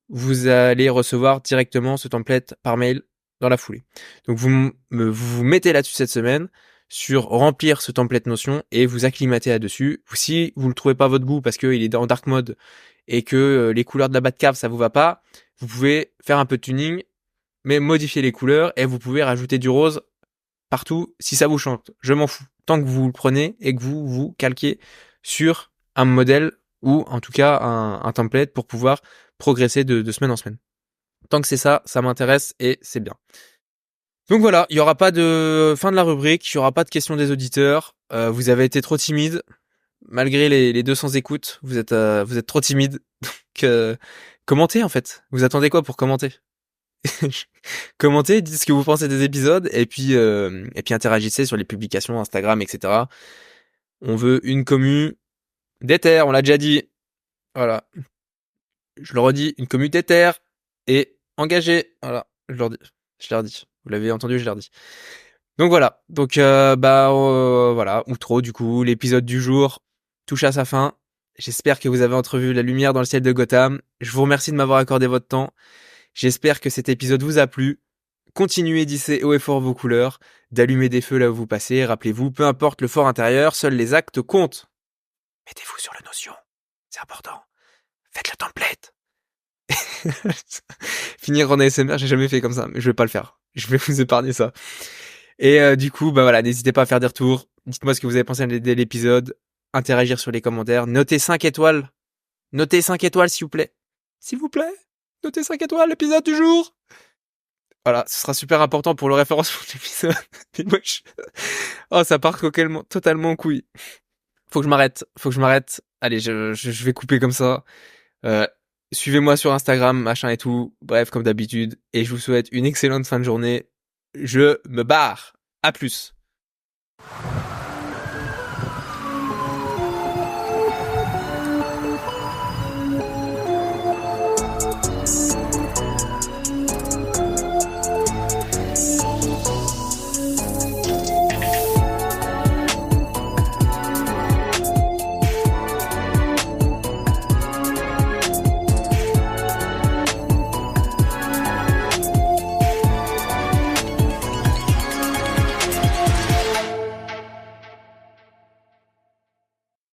vous allez recevoir directement ce template par mail dans la foulée. Donc vous mettez là-dessus cette semaine sur remplir ce template Notion et vous acclimater là-dessus. Si vous le trouvez pas votre goût parce qu'il est en dark mode et que les couleurs de la Batcave ça vous va pas, vous pouvez faire un peu de tuning, mais modifier les couleurs et vous pouvez rajouter du rose partout si ça vous chante. Je m'en fous. Tant que vous le prenez et que vous vous calquez sur un modèle ou en tout cas un template pour pouvoir progresser de semaine en semaine. Tant que c'est ça, ça m'intéresse et c'est bien. Donc voilà, il y aura pas de fin de la rubrique, il y aura pas de questions des auditeurs. Vous avez été trop timide, malgré les 200 écoutes, vous êtes trop timide. Donc commentez en fait. Vous attendez quoi pour commenter? Commentez, dites ce que vous pensez des épisodes et puis interagissez sur les publications Instagram, etc. On veut une commu déter, on l'a déjà dit. Voilà, je le redis, une commu déter et engagée. Voilà, je leur dis. Vous l'avez entendu, je leur dis. Donc voilà, donc voilà, outro du coup, l'épisode du jour touche à sa fin. J'espère que vous avez entrevu la lumière dans le ciel de Gotham. Je vous remercie de m'avoir accordé votre temps. J'espère que cet épisode vous a plu. Continuez d'hisser haut et fort vos couleurs, d'allumer des feux là où vous passez. Rappelez-vous, peu importe le fort intérieur, seuls les actes comptent. Mettez-vous sur le Notion, c'est important. Faites le template. Finir en ASMR, j'ai jamais fait comme ça, mais je vais pas le faire. Je vais vous épargner ça. Et du coup, bah voilà, n'hésitez pas à faire des retours. Dites-moi ce que vous avez pensé de l'épisode. Interagir sur les commentaires. Notez 5 étoiles. Notez 5 étoiles, s'il vous plaît. S'il vous plaît. Notez 5 étoiles, l'épisode du jour. Voilà, ce sera super important pour le référencement de l'épisode. Oh, ça part totalement en couille. Faut que je m'arrête. Allez, je vais couper comme ça. Suivez-moi sur Instagram, machin et tout. Bref, comme d'habitude. Et je vous souhaite une excellente fin de journée. Je me barre. À plus.